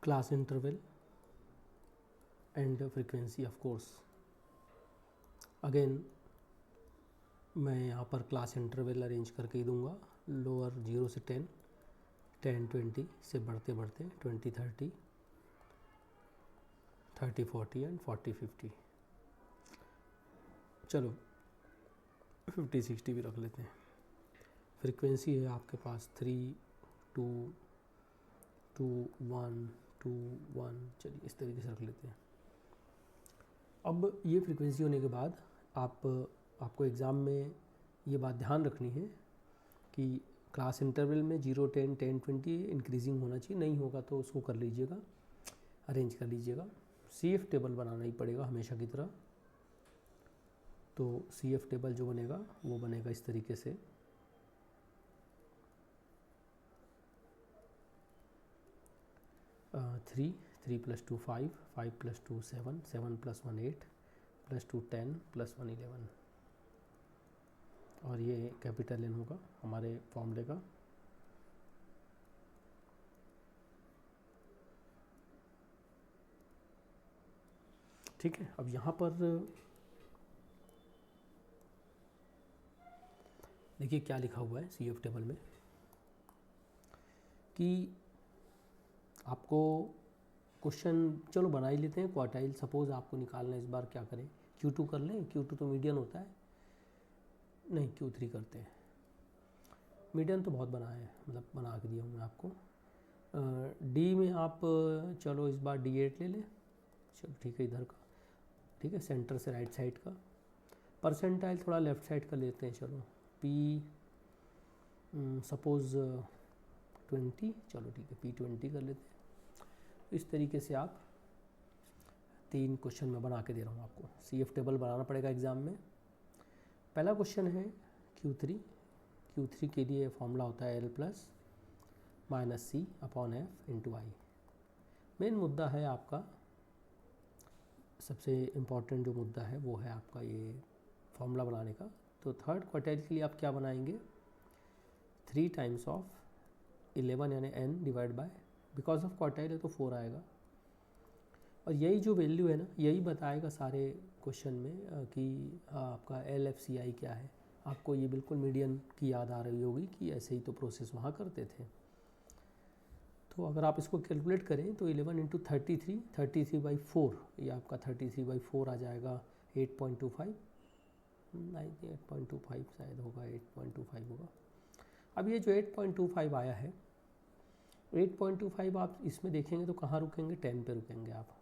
class interval and frequency. Of course again मैं यहाँ पर क्लास इंटरवल अरेंज करके ही दूंगा, लोअर 0 से 10, 10 20 से बढ़ते बढ़ते 20 30, 30 40 एंड 40 50। चलो 50 60 भी रख लेते हैं। फ्रीक्वेंसी है आपके पास 3 2 2 1 2 1, चलिए इस तरीके से रख लेते हैं। अब ये फ्रीक्वेंसी होने के बाद आपको एग्ज़ाम में ये बात ध्यान रखनी है कि क्लास इंटरवल में 0 10 10 20 इंक्रीजिंग होना चाहिए, नहीं होगा तो उसको कर लीजिएगा, अरेंज कर लीजिएगा। CF टेबल बनाना ही पड़ेगा हमेशा की तरह। तो CF टेबल जो बनेगा वो बनेगा इस तरीके से, थ्री 3+2 5 5+2 7 7+1 8 +2 10 +1 11, और ये कैपिटल N होगा हमारे फॉर्मूले का। ठीक है, अब यहाँ पर देखिए क्या लिखा हुआ है CF टेबल में कि आपको क्वेश्चन चलो बना ही लेते हैं। क्वार्टाइल सपोज आपको निकालना है, इस बार क्या करें, Q2 कर लें। Q2 तो मीडियन होता है, नहीं Q3 करते हैं। मीडियन तो बहुत बना है, मतलब बना के दिया हूँ मैं आपको। डी में आप चलो इस बार D8 ले लें। चलो ठीक है, इधर का ठीक है, सेंटर से राइट साइड का। परसेंटाइल थोड़ा लेफ़्ट साइड का लेते हैं। चलो P सपोज़ 20, चलो ठीक है P20 कर लेते हैं। इस तरीके से आप 3 क्वेश्चन मैं बना के दे रहा हूँ आपको। CF टेबल बनाना पड़ेगा एग्ज़ाम में। पहला क्वेश्चन है Q3 के लिए फॉर्मूला होता है L plus minus C upon F into i. Main मुद्दा है आपका, सबसे इम्पॉर्टेंट जो मुद्दा है वो है आपका ये फॉर्मूला बनाने का। तो थर्ड क्वार्टाइल के लिए आप क्या बनाएंगे, 3 टाइम्स ऑफ 11 यानी n divide by, because of quartile है तो 4 आएगा। और यही जो वैल्यू है ना, यही बताएगा सारे क्वेश्चन में कि आपका LFCI क्या है। आपको ये बिल्कुल मीडियन की याद आ रही होगी कि ऐसे ही तो प्रोसेस वहाँ करते थे। तो अगर आप इसको कैलकुलेट करें तो 11 इंटू 33/4, ये आपका 33/4 आ जाएगा 8.25, नहीं 8.25 शायद होगा, 8.25 होगा। अब ये जो 8.25 आया है, 8.25 आप इसमें देखेंगे तो कहाँ रुकेंगे, 10 पे रुकेंगे आप।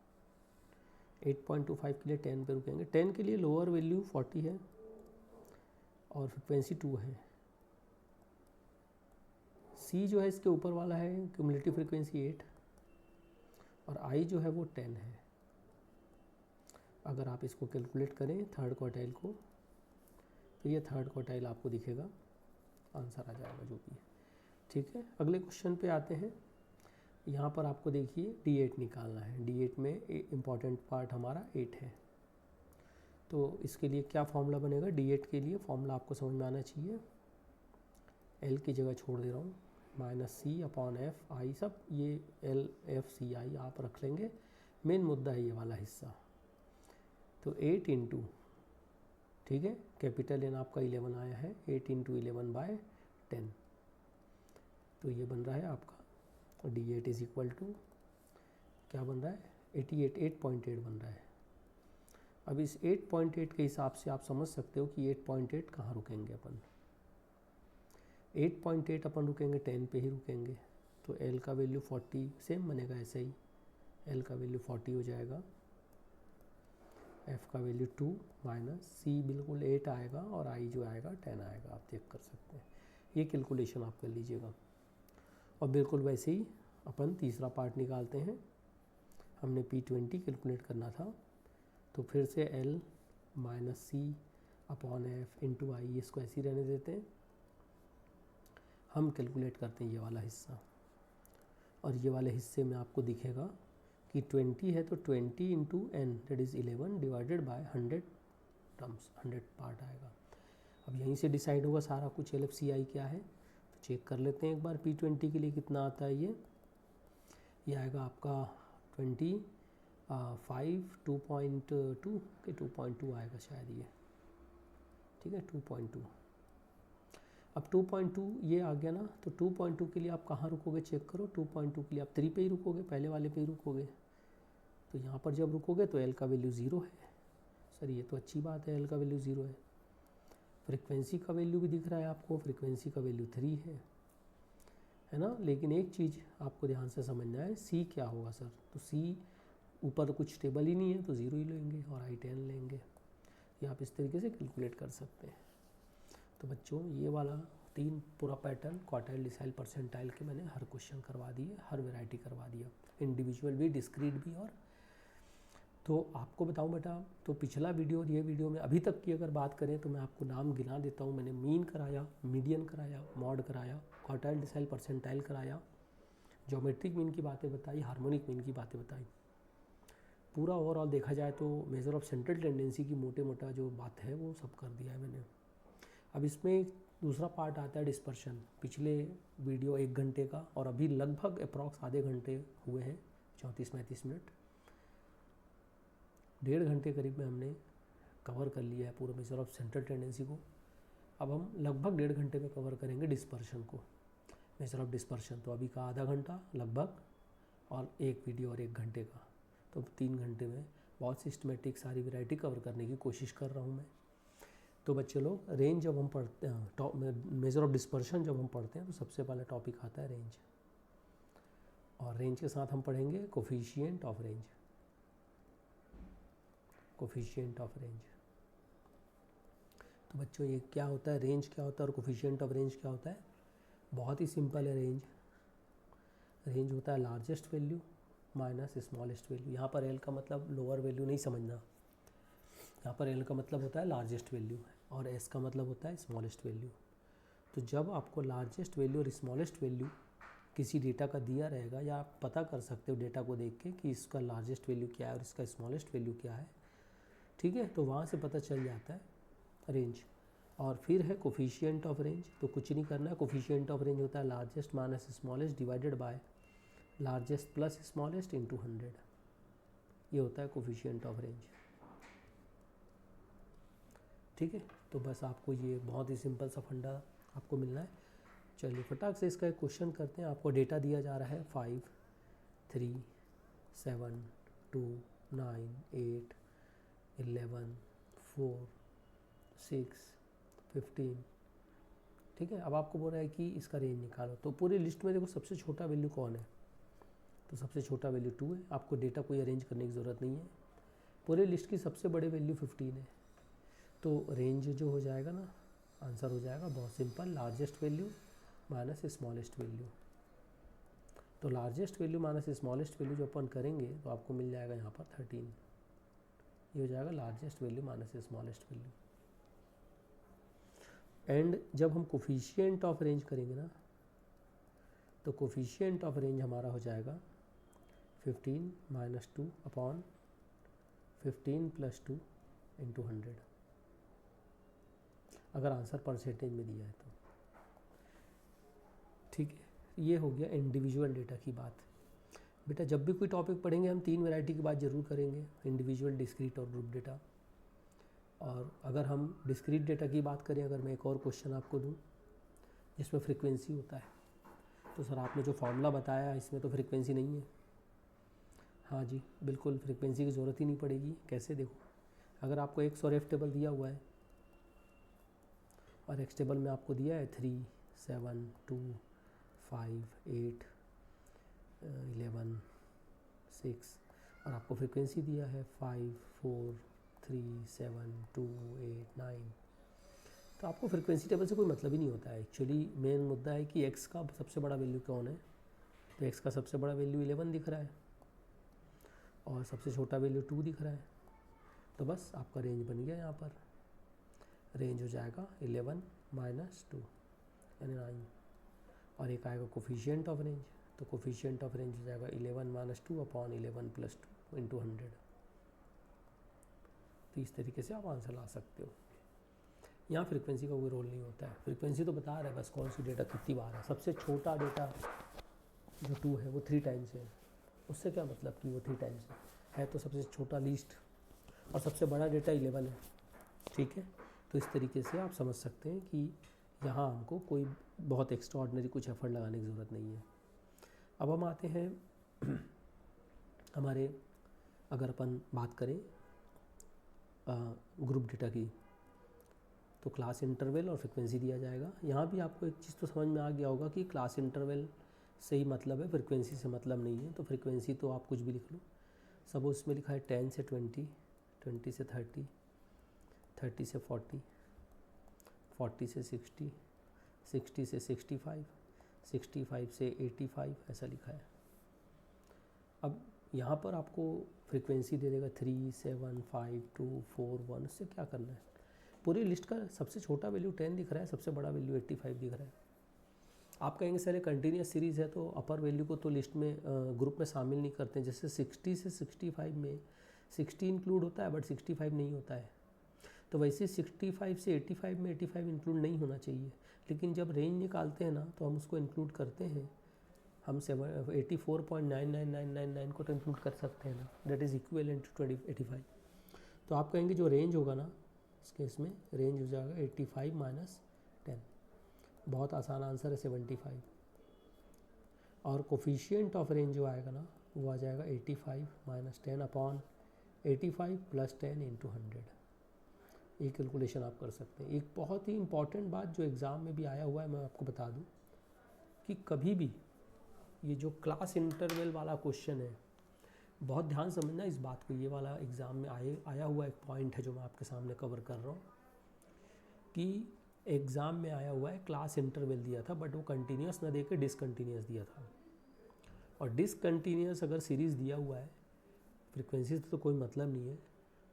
8.25 के लिए 10 पे रुकेंगे। 10 के लिए लोअर वैल्यू 40 है और फ्रिक्वेंसी 2 है। C जो है इसके ऊपर वाला है, क्यूमुलेटिव फ्रिक्वेंसी 8 और I जो है वो 10 है। अगर आप इसको कैलकुलेट करें थर्ड क्वार्टाइल को, तो ये थर्ड क्वार्टाइल आपको दिखेगा, आंसर आ जाएगा जो भी है। ठीक है, अगले क्वेश्चन पे आते हैं। यहाँ पर आपको देखिए D8 निकालना है। D8 में इम्पॉर्टेंट पार्ट हमारा 8 है। तो इसके लिए क्या फॉर्मूला बनेगा, D8 के लिए फॉर्मूला आपको समझ में आना चाहिए। L की जगह छोड़ दे रहा हूँ, माइनस C अपॉन F आई, सब ये LFCI आप रख लेंगे। मेन मुद्दा है ये वाला हिस्सा। तो 8 इंटू, ठीक है, कैपिटल N आपका 11 आया है, 8 इंटू 11/10। तो ये बन रहा है आपका D8 इज इक्वल टू क्या बन रहा है, 8.8 बन रहा है। अब इस 8.8 के हिसाब से आप समझ सकते हो कि 8.8 कहाँ रुकेंगे अपन। 8.8 अपन रुकेंगे 10 पे ही रुकेंगे। तो L का वैल्यू 40 सेम बनेगा ऐसे ही, L का वैल्यू 40 हो जाएगा, F का वैल्यू 2 माइनस C बिल्कुल 8 आएगा और I जो आएगा 10 आएगा। आप चेक कर सकते हैं, ये कैलकुलेशन आप कर लीजिएगा। और बिल्कुल वैसे ही अपन तीसरा पार्ट निकालते हैं। हमने P20 कैलकुलेट करना था, तो फिर से L minus C upon F into i, इसको ऐसे ही रहने देते हैं। हम कैलकुलेट करते हैं ये वाला हिस्सा, और ये वाले हिस्से में आपको दिखेगा कि 20 है तो 20 into N that is 11 divided by 100 terms, 100 part आएगा। अब यहीं से डिसाइड होगा सारा कुछ LFCI क्या है। तो चेक कर लेते हैं एक बार P20 के लिए कितना आता है। ये आएगा आपका 25 2.2 के 2.2 आएगा शायद ये, ठीक है 2.2। अब 2.2 ये आ गया ना, तो 2.2 के लिए आप कहाँ रुकोगे चेक करो। 2.2 के लिए आप 3 पे ही रुकोगे, पहले वाले पे ही रुकोगे। तो यहाँ पर जब रुकोगे तो L का वैल्यू 0 है। सर ये तो अच्छी बात है, L का वैल्यू 0 है। फ्रिक्वेंसी का वैल्यू भी दिख रहा है आपको, फ्रिक्वेंसी का वैल्यू 3 है ना। लेकिन एक चीज़ आपको ध्यान से समझना है, C क्या होगा सर। तो C ऊपर तो कुछ टेबल ही नहीं है, तो 0 ही लेंगे और I 10 लेंगे। ये आप इस तरीके से कैलकुलेट कर सकते हैं। तो बच्चों ये वाला 3 पूरा पैटर्न क्वार्टाइल, डिसाइल, परसेंटाइल के मैंने हर क्वेश्चन करवा दिए, हर वैरायटी करवा दिया, इंडिविजुअल भी, डिस्क्रीट भी। और तो आपको बताऊं बेटा, तो पिछला वीडियो और ये वीडियो में अभी तक की अगर बात करें तो मैं आपको नाम गिना देता हूँ। मैंने मीन कराया, मीडियन कराया, मॉड कराया, क्वार्टाइल, डिसाइल, परसेंटाइल कराया, ज्योमेट्रिक मीन की बातें बताई, हार्मोनिक मीन की बातें बताई। पूरा ओवरऑल देखा जाए तो मेजर ऑफ सेंट्रल टेंडेंसी की मोटे मोटा जो बात है वो सब कर दिया है मैंने। अब इसमें दूसरा पार्ट आता है डिस्पर्शन। पिछले वीडियो 1 घंटे का और अभी लगभग अप्रॉक्स आधे घंटे हुए हैं, 34-35 मिनट, 1.5 घंटे करीब में हमने कवर कर लिया है पूरा मेजर ऑफ सेंट्रल टेंडेंसी को। अब हम लगभग 1.5 घंटे में कवर करेंगे डिस्पर्शन को, मेजर ऑफ डिस्पर्शन। तो अभी का आधा घंटा लगभग और एक वीडियो और 1 घंटे का, तो 3 घंटे में बहुत सिस्टमेटिक सारी वैरायटी कवर करने की कोशिश कर रहा हूँ मैं। तो बच्चे लोग, रेंज जब हम पढ़ते हैं, मेजर ऑफ डिस्पर्शन जब हम पढ़ते हैं तो सबसे पहला टॉपिक आता है रेंज, और रेंज के साथ हम पढ़ेंगे coefficient of range. Coefficient of range, तो बच्चों ये क्या होता है, रेंज क्या होता है और कोफिशिएंट ऑफ रेंज क्या होता है? बहुत ही सिंपल है रेंज। रेंज होता है largest value minus smallest value. यहाँ पर एल का मतलब लोअर वैल्यू नहीं समझना, यहाँ पर एल का मतलब होता है लार्जेस्ट वैल्यू और एस का मतलब होता है स्मॉलेस्ट वैल्यू। तो जब आपको लार्जेस्ट वैल्यू और स्मॉलेस्ट वैल्यू किसी डेटा का दिया रहेगा, या आप पता कर सकते हो डेटा को देख के कि इसका लार्जेस्ट वैल्यू क्या है और इसका स्मॉलेस्ट वैल्यू क्या है, ठीक है, तो वहाँ से पता चल जाता है रेंज। और फिर है कोफिशिएंट ऑफ रेंज, तो कुछ नहीं करना है। कोफिशिएंट ऑफ रेंज होता है largest minus smallest divided by largest plus smallest into 100, ये होता है कोफिशिएंट ऑफ रेंज, ठीक है। तो बस आपको ये बहुत ही सिंपल सा फंडा आपको मिलना है। चलिए फटाक से इसका एक क्वेश्चन करते हैं। आपको डेटा दिया जा रहा है 5, 3, 7, 2, 9, 8, 11, 4, 6, 15, ठीक है। अब आपको बोल रहा है कि इसका रेंज निकालो, तो पूरी लिस्ट में देखो सबसे छोटा वैल्यू कौन है, तो सबसे छोटा वैल्यू 2 है। आपको डेटा कोई अरेंज करने की ज़रूरत नहीं है। पूरे लिस्ट की सबसे बड़ी वैल्यू 15 है, तो रेंज जो हो जाएगा ना, आंसर हो जाएगा बहुत simple, largest value minus smallest value. तो largest value minus smallest value जो अपन करेंगे तो आपको मिल जाएगा यहाँ पर 13, ये हो जाएगा largest value minus smallest value. And जब हम कोफिशिएंट ऑफ रेंज करेंगे ना, तो कोफिशिएंट ऑफ रेंज हमारा हो जाएगा 15 माइनस 2 अपॉन 15 प्लस 2 इंटू 100, अगर आंसर परसेंटेज में दिया है तो, ठीक है। ये हो गया इंडिविजुअल डेटा की बात। बेटा जब भी कोई टॉपिक पढ़ेंगे हम 3 वैरायटी की बात ज़रूर करेंगे, इंडिविजुअल, डिस्क्रीट और ग्रुप डेटा। और अगर हम डिस्क्रीट डेटा की बात करें, अगर मैं एक और क्वेश्चन आपको दूं जिसमें फ्रीक्वेंसी होता है, तो सर आपने जो फॉर्मूला बताया इसमें तो फ्रीक्वेंसी नहीं है। हाँ जी बिल्कुल, फ्रीक्वेंसी की ज़रूरत ही नहीं पड़ेगी। कैसे? देखो, अगर आपको एक्स और एफ टेबल दिया हुआ है और एक्स टेबल में आपको दिया है 3, 7, 2, 5, 8, 11, 6 और आपको फ्रीक्वेंसी दिया है 5, 4, 3, 7, 2, 8, 9, तो आपको फ्रीक्वेंसी टेबल से कोई मतलब ही नहीं होता है। एक्चुअली मेन मुद्दा है कि एक्स का सबसे बड़ा वैल्यू कौन है, तो एक्स का सबसे बड़ा वैल्यू 11 दिख रहा है और सबसे छोटा वैल्यू 2 दिख रहा है, तो बस आपका रेंज बन गया। यहाँ पर रेंज हो जाएगा 11 माइनस 2 यानी 9, और एक आएगा कोफिशिएंट ऑफ रेंज, तो कोफिशिएंट ऑफ रेंज हो जाएगा 11 माइनस 2 अपॉन 11 प्लस 2 इंटू 100। तो इस तरीके से आप आंसर ला सकते हो। यहाँ फ्रीक्वेंसी का कोई रोल नहीं होता है, फ्रीक्वेंसी तो बता रहा है बस कौन सी डेटा कितनी बार है। सबसे छोटा डेटा जो 2 है वो 3 टाइम्स है, उससे क्या मतलब कि वो 3 टाइम्स है तो सबसे छोटा लीस्ट, और सबसे बड़ा डेटा 11 है, ठीक है। तो इस तरीके से आप समझ सकते हैं कि यहाँ हमको कोई बहुत एक्स्ट्राऑर्डिनरी कुछ एफर्ट लगाने की ज़रूरत नहीं है। अब हम आते हैं हमारे, अगर अपन बात करें ग्रुप डेटा की, तो क्लास इंटरवल और फ्रिक्वेंसी दिया जाएगा। यहाँ भी आपको एक चीज़ तो समझ में आ गया होगा कि क्लास इंटरवल से ही मतलब है, फ्रिक्वेंसी से मतलब नहीं है। तो फ्रिक्वेंसी तो आप कुछ भी लिख लो, सब उसमें लिखा है 10 से 20, 20 से 30, 30 से 40, 40 से 60, 60 से 65, 65 से 85 ऐसा लिखा है। अब यहाँ पर आपको फ्रिक्वेंसी दे देगा 3, 7, 5, 2, 4, 1, उससे क्या करना है। पूरी लिस्ट का सबसे छोटा वैल्यू 10 दिख रहा है, सबसे बड़ा वैल्यू 85 दिख रहा है। आप कहेंगे सर ये कंटिन्यूस सीरीज़ है तो अपर वैल्यू को तो लिस्ट में ग्रुप में शामिल नहीं करते हैं। जैसे 60 से 65 में 60 इंक्लूड होता है बट 65 नहीं होता है, तो वैसे 65 से 85 में 85 इंक्लूड नहीं होना चाहिए। लेकिन जब रेंज निकालते हैं ना तो हम उसको इंक्लूड करते हैं, हम 84.99999 को तो इंक्लूड कर सकते हैं ना, दैट इज़ इक्विवेलेंट टू 85। तो आप कहेंगे जो रेंज होगा ना इस केस में रेंज हो जाएगा 85 माइनस 10, बहुत आसान आंसर है 75। और कोफिशिएंट ऑफ रेंज जो आएगा ना वो आ जाएगा 85 माइनस 10 अपॉन 85 प्लस 10 इंटू 100। ये कैलकुलेशन आप कर सकते हैं। एक बहुत ही इंपॉर्टेंट बात जो एग्ज़ाम में भी आया हुआ है, मैं आपको बता दूं कि कभी भी ये जो क्लास इंटरवल वाला क्वेश्चन है, बहुत ध्यान समझना इस बात को, ये वाला एग्ज़ाम में आया हुआ एक पॉइंट है जो मैं आपके सामने कवर कर रहा हूँ कि एग्ज़ाम में आया हुआ है क्लास इंटरवल दिया था, बट वो कंटिन्यूस ना देके डिसकंटिन्यूस दिया था। और डिसकंटिन्यूस अगर सीरीज़ दिया हुआ है, फ्रीक्वेंसी तो कोई मतलब नहीं है,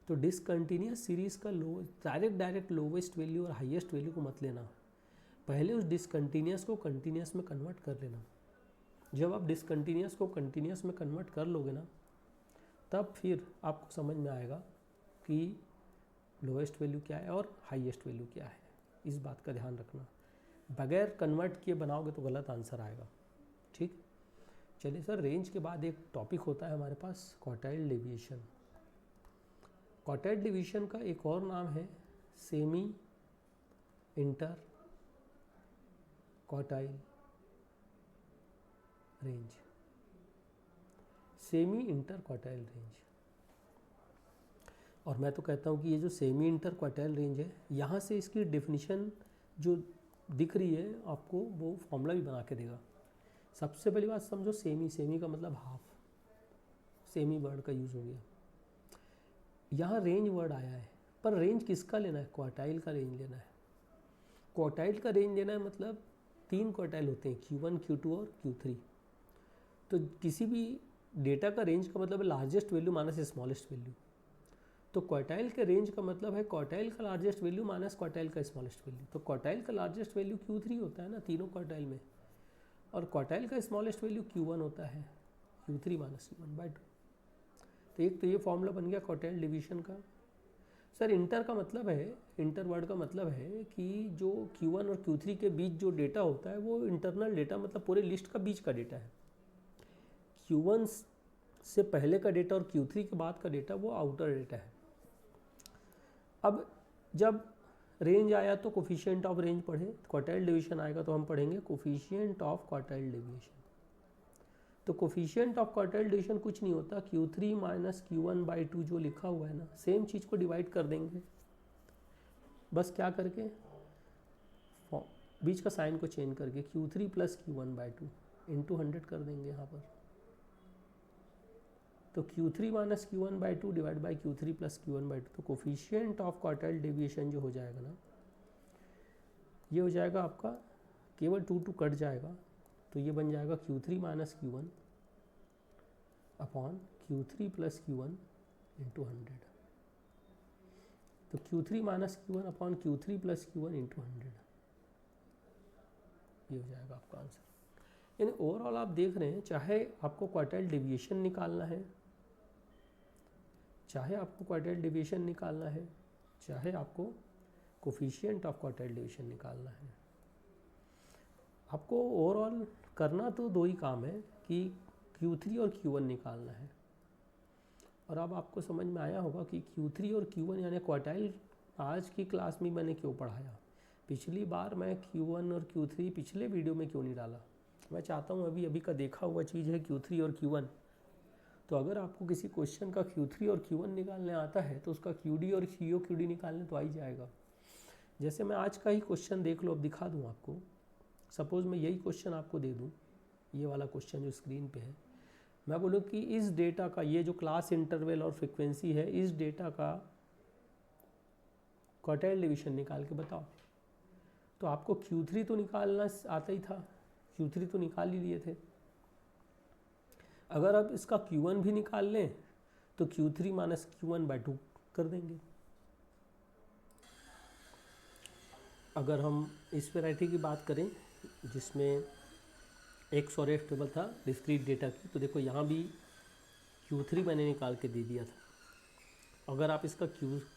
तो डिसकंटिन्यूस सीरीज़ का डायरेक्ट लोवेस्ट वैल्यू और हाईएस्ट वैल्यू को मत लेना, पहले उस डिसकंटिन्यूस को कंटिन्यूस में कन्वर्ट कर लेना। जब आप डिसकंटिन्यूस को कंटिन्यूस में कन्वर्ट कर लोगे ना, तब फिर आपको समझ में आएगा कि लोवेस्ट वैल्यू क्या है और हाईएस्ट वैल्यू क्या है। इस बात का ध्यान रखना, बगैर कन्वर्ट किए बनाओगे तो गलत आंसर आएगा। ठीक, चलिए सर, रेंज के बाद एक टॉपिक होता है हमारे पास क्वार्टाइल डेविएशन। क्वार्टाइल डेविएशन का एक और नाम है semi inter quartile range, semi inter quartile range. और मैं तो कहता हूँ कि ये जो सेमी इंटर क्वार्टाइल रेंज है, यहाँ से इसकी डेफिनेशन जो दिख रही है आपको, वो फॉर्मूला भी बना के देगा। सबसे पहली बात समझो, सेमी का मतलब हाफ, सेमी वर्ड का यूज़ हो गया। यहाँ रेंज वर्ड आया है, पर रेंज किसका लेना है? क्वार्टाइल का रेंज लेना है। क्वार्टाइल का रेंज लेना है मतलब 3 क्वार्टाइल होते हैं, Q1, Q2 और Q3। तो किसी भी डेटा का रेंज का मतलब है largest value minus smallest value. तो क्वार्टाइल के रेंज का मतलब है क्वार्टाइल का लार्जेस्ट वैल्यू माइनस क्वार्टाइल का स्मॉलेस्ट वैल्यू। तो क्वार्टाइल का लार्जेस्ट वैल्यू Q3 होता है ना तीनों क्वार्टाइल में, और क्वार्टाइल का स्मॉलेस्ट वैल्यू Q1 होता है, Q3 माइनस Q1/2। तो एक तो ये फॉर्मूला बन गया क्वार्टाइल डिवीजन का। सर इंटर का मतलब है, इंटर वर्ड का मतलब है कि जो Q1 और Q3 के बीच जो डेटा होता है वो इंटरनल डेटा, मतलब पूरे लिस्ट का बीच का डेटा है। Q1 से पहले का डेटा और Q3 के बाद का डेटा वो आउटर डेटा है। अब जब रेंज आया तो कोफिशिएंट ऑफ रेंज पढ़े, क्वार्टाइल डिवीजन आएगा तो हम पढ़ेंगे कोफिशिएंट ऑफ क्वार्टाइल डिवीजन। तो कोफिशिएंट ऑफ क्वार्टाइल डिवीजन कुछ नहीं होता, Q3 माइनस Q1/2 जो लिखा हुआ है ना, सेम चीज़ को डिवाइड कर देंगे, बस क्या करके बीच का साइन को चेंज करके Q3 प्लस Q1/2 इंटू 100 कर देंगे यहाँ पर। तो Q3 minus Q1/2 divide by Q3 plus Q1/2। तो कोफिशिएंट ऑफ क्वार्टाइल डेविएशन जो हो जाएगा ना, ये हो जाएगा आपका, केवल 2 कट जाएगा, तो ये बन जाएगा Q3 minus Q1 upon Q3 plus Q1 into 100। तो Q3 minus Q1 upon Q3 plus Q1 into 100, ये हो जाएगा आपका आंसर। यानी ओवरऑल आप देख रहे हैं, चाहे आपको क्वार्टाइल डेविएशन निकालना है, चाहे आपको क्वार्टाइल डेविएशन निकालना है, चाहे आपको कोफिशिएंट ऑफ क्वार्टाइल डेविएशन निकालना है, आपको ओवरऑल करना तो 2 ही काम है कि Q3 और Q1 निकालना है। और अब आपको समझ में आया होगा कि Q3 और Q1 यानी क्वार्टाइल आज की क्लास में मैंने क्यों पढ़ाया। पिछली बार मैं Q1 और Q3 पिछले वीडियो में क्यों नहीं डाला। मैं चाहता हूँ अभी का देखा हुआ चीज़ है Q3 और Q1, तो अगर आपको किसी क्वेश्चन का Q3 और Q1 निकालने आता है तो उसका QD और QD निकालने तो आ ही जाएगा। जैसे मैं आज का ही क्वेश्चन देख लो, अब दिखा दूँ आपको। सपोज़ मैं यही क्वेश्चन आपको दे दूँ, ये वाला क्वेश्चन जो स्क्रीन पे है, मैं बोलूँ कि इस डेटा का, ये जो क्लास इंटरवल और फ्रिक्वेंसी है, इस डेटा का क्वार्टाइल डिवीजन निकाल के बताओ। तो आपको Q3 तो निकालना आता ही था, Q3 तो निकाल ही लिए थे। अगर आप इसका Q1 भी निकाल लें तो Q3 माइनस Q1/2 कर देंगे। अगर हम इस वैरायटी की बात करें जिसमें एक्स और एफ टेबल था डिस्क्रीट डेटा की, तो देखो यहाँ भी Q3 मैंने निकाल के दे दिया था। अगर आप इसका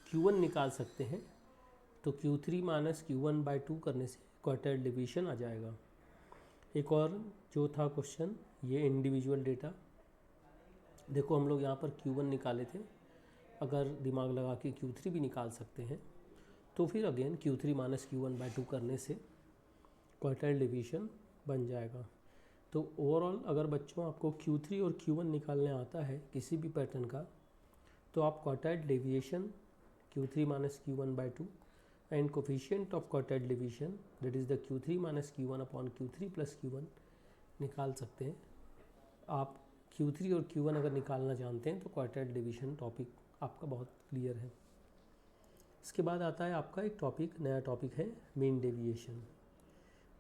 Q1 निकाल सकते हैं तो Q3 माइनस Q1/2 करने से क्वार्टाइल डिवीजन आ जाएगा। एक और जो था क्वेश्चन, ये इंडिविजुअल डेटा, देखो हम लोग यहाँ पर Q1 निकाले थे, अगर दिमाग लगा के Q3 भी निकाल सकते हैं तो फिर अगेन Q3 माइनस Q1/2 करने से क्वार्टाइल डिवीजन बन जाएगा। तो ओवरऑल अगर बच्चों आपको Q3 और Q1 निकालने आता है किसी भी पैटर्न का, तो आप quartile deviation Q3 minus Q1/2 and coefficient of quartile deviation that is the Q3 minus Q1 upon Q3 plus Q1 निकाल सकते हैं। आप Q3 और Q1 अगर निकालना जानते हैं तो क्वार्टाइल डेविएशन टॉपिक आपका बहुत क्लियर है। इसके बाद आता है आपका एक टॉपिक, नया टॉपिक है मीन डेविएशन।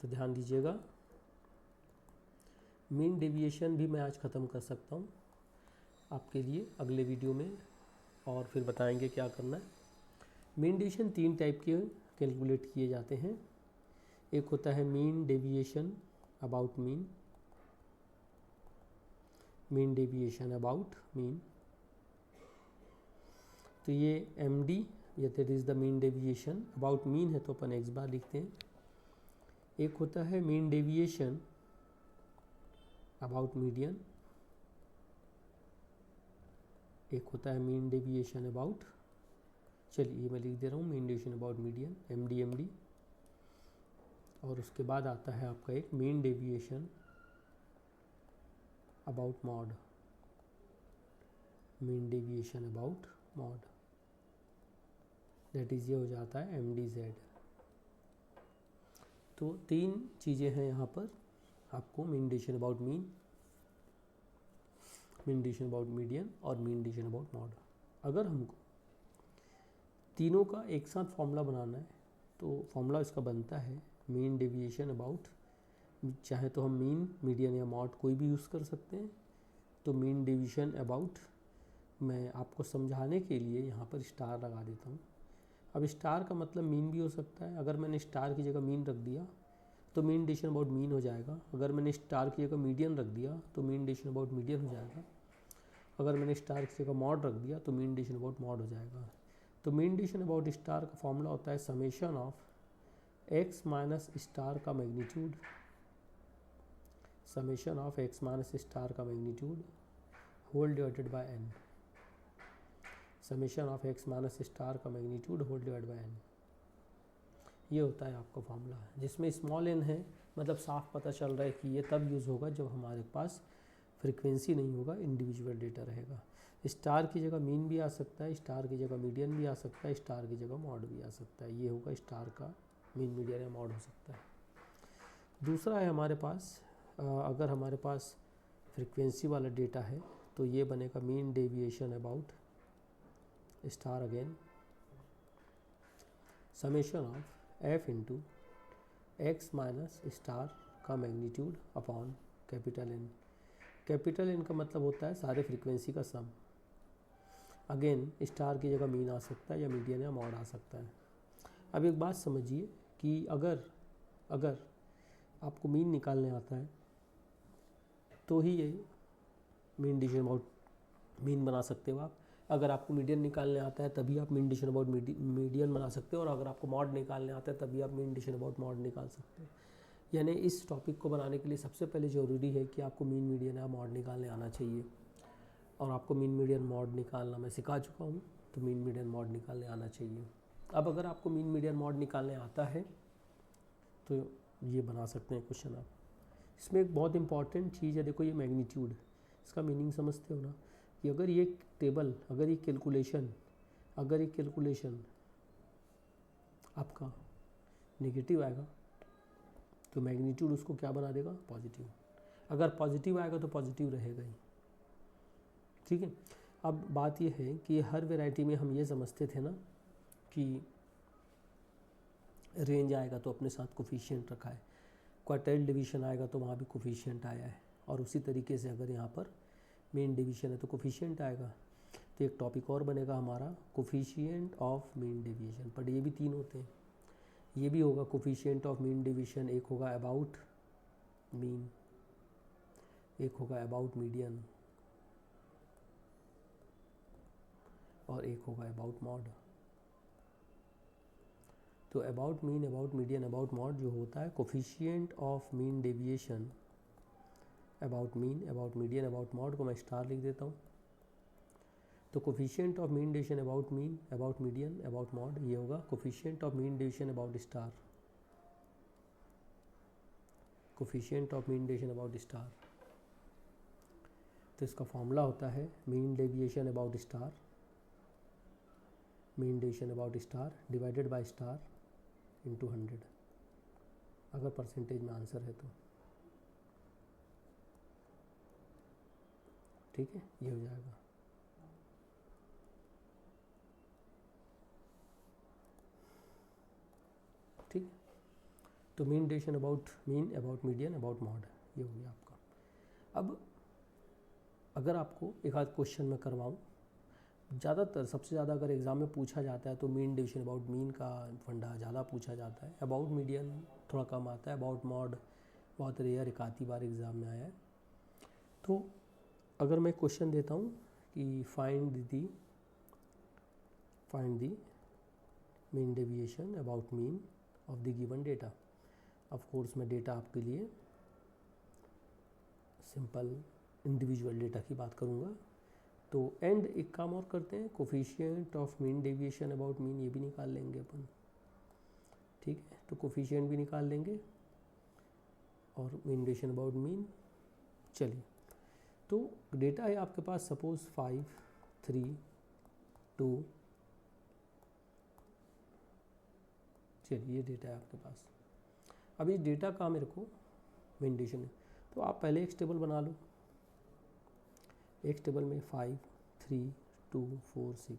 तो ध्यान दीजिएगा, मीन डेविएशन भी मैं आज ख़त्म कर सकता हूँ आपके लिए अगले वीडियो में, और फिर बताएंगे क्या करना है। मीन डेविएशन 3 टाइप के कैलकुलेट किए जाते हैं। एक होता है mean deviation about mean, mean deviation about mean, तो ये MD या that is the mean deviation. About mean है तो अपन x बार लिखते हैं। एक होता है मीन डेविएशन अबाउट मीडियन, एक होता है मीन डेविएशन अबाउट, चलिए मैं लिख दे रहा हूँ mean deviation about median MD, और उसके बाद आता है आपका एक mean deviation about mod, mean deviation about mod, that is ये हो जाता है MDZ। तो 3 चीज़ें हैं यहाँ पर आपको, mean deviation about mean, mean deviation about median और मीन डेविएशन अबाउट मॉड। अगर हमको तीनों का एक साथ फॉर्मूला बनाना है तो फॉर्मूला इसका बनता है मीन डेविएशन अबाउट, चाहे तो हम मीन, मीडियन या मॉड कोई भी यूज़ कर सकते हैं। तो मीन डेविएशन अबाउट मैं आपको समझाने के लिए यहाँ पर स्टार लगा देता हूँ। अब स्टार का मतलब मीन भी हो सकता है। अगर मैंने स्टार की जगह मीन रख दिया तो मीन डेविएशन अबाउट मीन हो जाएगा। अगर मैंने स्टार की जगह मीडियन रख दिया तो मीन डेविएशन अबाउट मीडियन हो जाएगा। अगर मैंने स्टार की जगह मॉड रख दिया तो मीन डेविएशन अबाउट मॉड हो जाएगा। तो मीन डेविएशन अबाउट स्टार का फॉर्मूला होता है summation of x minus star का magnitude, summation of x minus star का magnitude whole divided by n, summation of x minus star का magnitude whole divide by n। ये होता है आपका फॉर्मूला, जिसमें स्मॉल n है, मतलब साफ पता चल रहा है कि ये तब यूज़ होगा जब हमारे पास फ्रीक्वेंसी नहीं होगा, इंडिविजुअल डेटा रहेगा। स्टार की जगह मीन भी आ सकता है, स्टार की जगह मीडियन भी आ सकता है, स्टार की जगह मॉड भी आ सकता है। ये होगा स्टार का मीन, मीडियन या मॉड हो सकता है। दूसरा है हमारे पास, अगर हमारे पास फ्रीक्वेंसी वाला डेटा है तो ये बनेगा mean deviation about star again, summation of f into x minus star का magnitude upon capital N। Capital N का मतलब होता है सारे फ्रीक्वेंसी का सम। अगेन स्टार की जगह मीन आ सकता है या मीडियन या मॉड आ सकता है। अब एक बात समझिए कि अगर आपको मीन निकालने आता है तो ही ये मीन डेविएशन अबाउट मीन बना सकते हो आप। अगर आपको मीडियन निकालने आता है तभी आप मीन डेविएशन अबाउट मीडियन बना सकते हो, और अगर आपको मॉड निकालने आता है तभी आप मीन डेविएशन अबाउट मॉड निकाल सकते हो। यानी इस टॉपिक को बनाने के लिए सबसे पहले ज़रूरी है कि आपको मीन, मीडियन या मॉड निकालने आना चाहिए, और आपको मीन, मीडियन, मॉड निकालना मैं सिखा चुका हूँ, तो मीन, मीडियन, मॉड निकालने आना चाहिए। अब अगर आपको मीन, मीडियन, मॉड निकालने आता है तो ये बना सकते हैं क्वेश्चन आप। इसमें एक बहुत इंपॉर्टेंट चीज़ है, देखो ये मैग्नीट्यूड, इसका मीनिंग समझते हो ना, कि अगर ये टेबल, अगर ये कैलकुलेशन आपका नेगेटिव आएगा तो मैग्नीट्यूड उसको क्या बना देगा, पॉजिटिव। अगर पॉजिटिव आएगा तो पॉजिटिव रहेगा ही, ठीक है। अब बात ये है कि हर वैरायटी में हम ये समझते थे ना कि रेंज आएगा तो अपने साथ कोफिशिएंट रखा है, क्वार्टाइल डिवीजन आएगा तो वहाँ भी कोफिशिएंट आया है, और उसी तरीके से अगर यहाँ पर मीन डिवीजन है तो कोफिशिएंट आएगा। तो एक टॉपिक और बनेगा हमारा कोफिशिएंट ऑफ मीन डिवीजन, पर ये भी 3 होते हैं। ये भी होगा कोफिशिएंट ऑफ मीन डिवीजन, एक होगा अबाउट मीन, एक होगा अबाउट मीडियन, और एक होगा अबाउट मॉड। तो about mean, about median, about mod जो होता है coefficient of mean deviation, about mean, about median, about mod को मैं स्टार लिख देता हूँ। तो coefficient of mean deviation about mean, about median, about mod, ये होगा coefficient of mean deviation about star, coefficient of mean deviation about star, तो इसका फॉर्मूला होता है mean deviation about star, mean deviation about star divided by star into 100, अगर percentage में answer है तो। ठीक है, ये हो जाएगा। ठीक है, तो mean deviation about mean, about median, about mod, ये हो गया आपका। अब अगर आपको एक आध क्वेश्चन में करवाऊँ, ज़्यादातर सबसे ज़्यादा अगर एग्ज़ाम में पूछा जाता है तो मीन डेविएशन अबाउट मीन का फंडा ज़्यादा पूछा जाता है, अबाउट मीडियन थोड़ा कम आता है, अबाउट मॉड बहुत रेयर, एक आधी बार एग्ज़ाम में आया है। तो अगर मैं क्वेश्चन देता हूँ कि find the mean deviation about mean of the given data, of course मैं डेटा आपके लिए सिंपल इंडिविजुअल डेटा की बात करूँगा। तो एंड एक काम और करते हैं, coefficient of mean deviation about mean ये भी निकाल लेंगे अपन। ठीक है, तो कोफिशिएंट भी निकाल लेंगे और मीन डेविएशन अबाउट मीन। चलिए, तो डेटा है आपके पास सपोज 5, 3, 2, चलिए ये डेटा है आपके पास। अब इस डेटा का मेरे को मीन डेविएशन है, तो आप पहले एक टेबल बना लो। एक टेबल में 5, 3, 2, 4, 6।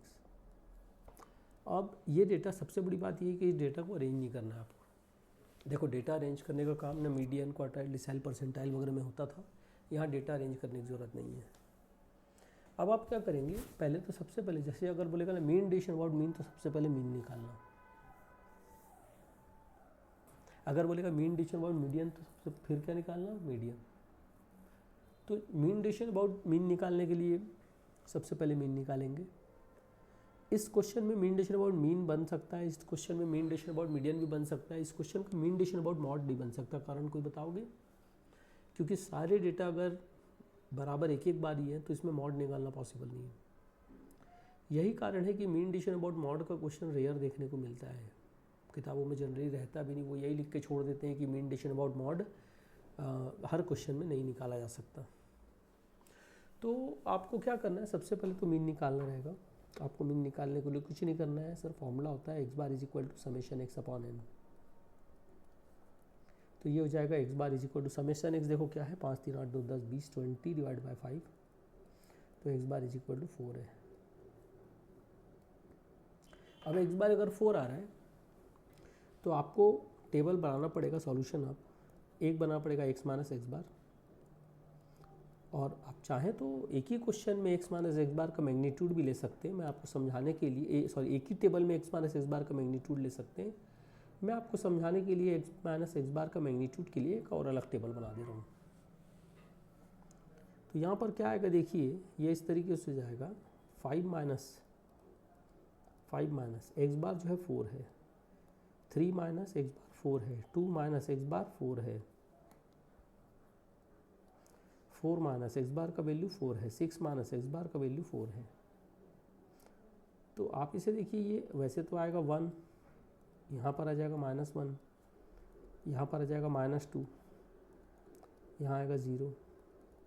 अब ये डेटा, सबसे बड़ी बात ये है कि इस डेटा को अरेंज नहीं करना है आपको। देखो, डेटा अरेंज करने का काम ना मीडियन, क्वार्टाइल, डिसाइल, परसेंटाइल वगैरह में होता था, यहाँ डेटा अरेंज करने की ज़रूरत नहीं है। अब आप क्या करेंगे, पहले तो सबसे पहले जैसे अगर बोलेगा ना मीन डेविएशन अबाउट मीन, तो सबसे पहले मीन निकालना। अगर बोलेगा मीन डेविएशन अबाउट मीडियन, तो सबसे फिर क्या निकालना, मीडियन। तो मीन डेविएशन अबाउट मीन निकालने के लिए सबसे पहले मीन निकालेंगे। इस क्वेश्चन में मीन डेविएशन अबाउट मीन बन सकता है, इस क्वेश्चन में मीन डेविएशन अबाउट मीडियन भी बन सकता है, इस क्वेश्चन का मीन डेविएशन अबाउट मॉड नहीं बन सकता। कारण कोई बताओगे? क्योंकि सारे डेटा अगर बराबर एक एक बार ही है तो इसमें मॉड निकालना पॉसिबल नहीं है। यही कारण है कि मीन डेविएशन अबाउट मॉड का क्वेश्चन रेयर देखने को मिलता है, किताबों में जनरली रहता भी नहीं। वो यही लिख के छोड़ देते हैं कि mean deviation about mod her question में नहीं निकाला जा सकता। तो आपको क्या करना है, सबसे पहले तो मीन निकालना रहेगा। आपको मीन निकालने के लिए कुछ नहीं करना है सर, फॉर्मूला होता है x bar is equal to summation x upon n। तो ये हो जाएगा x bar is equal to summation x, देखो क्या है, 5, 3, 8, 2, 10, 20, 20 डिवाइड बाई 5, तो x bar is equal to 4 है। अब x बार अगर 4 आ रहा है तो आपको टेबल बनाना पड़ेगा, सॉल्यूशन अब एक बनाना पड़ेगा x माइनस एक्स बार, और आप चाहें तो एक ही क्वेश्चन में x माइनस एक्स बार का मैग्नीट्यूड भी ले सकते हैं। मैं आपको समझाने के लिए एक ही टेबल में x माइनस एक्स बार का मैग्नीट्यूड ले सकते हैं। मैं आपको समझाने के लिए x माइनस एक्स बार का मैग्नीट्यूड के लिए एक और अलग टेबल बना दे रहा हूँ। तो यहाँ पर क्या आएगा, देखिए ये इस तरीके से जाएगा, 5 माइनस एक्स बार जो है 4 है, 3 माइनस एक्स बार 4 है, 2 माइनस एक्स बार 4 है, 4 माइनस एक्स बार का वैल्यू 4 है, 6 माइनस एक्स बार का वैल्यू 4 है। तो आप इसे देखिए, ये वैसे तो आएगा 1, यहाँ पर आ जाएगा -1, यहाँ पर आ जाएगा -2, यहाँ आएगा 0,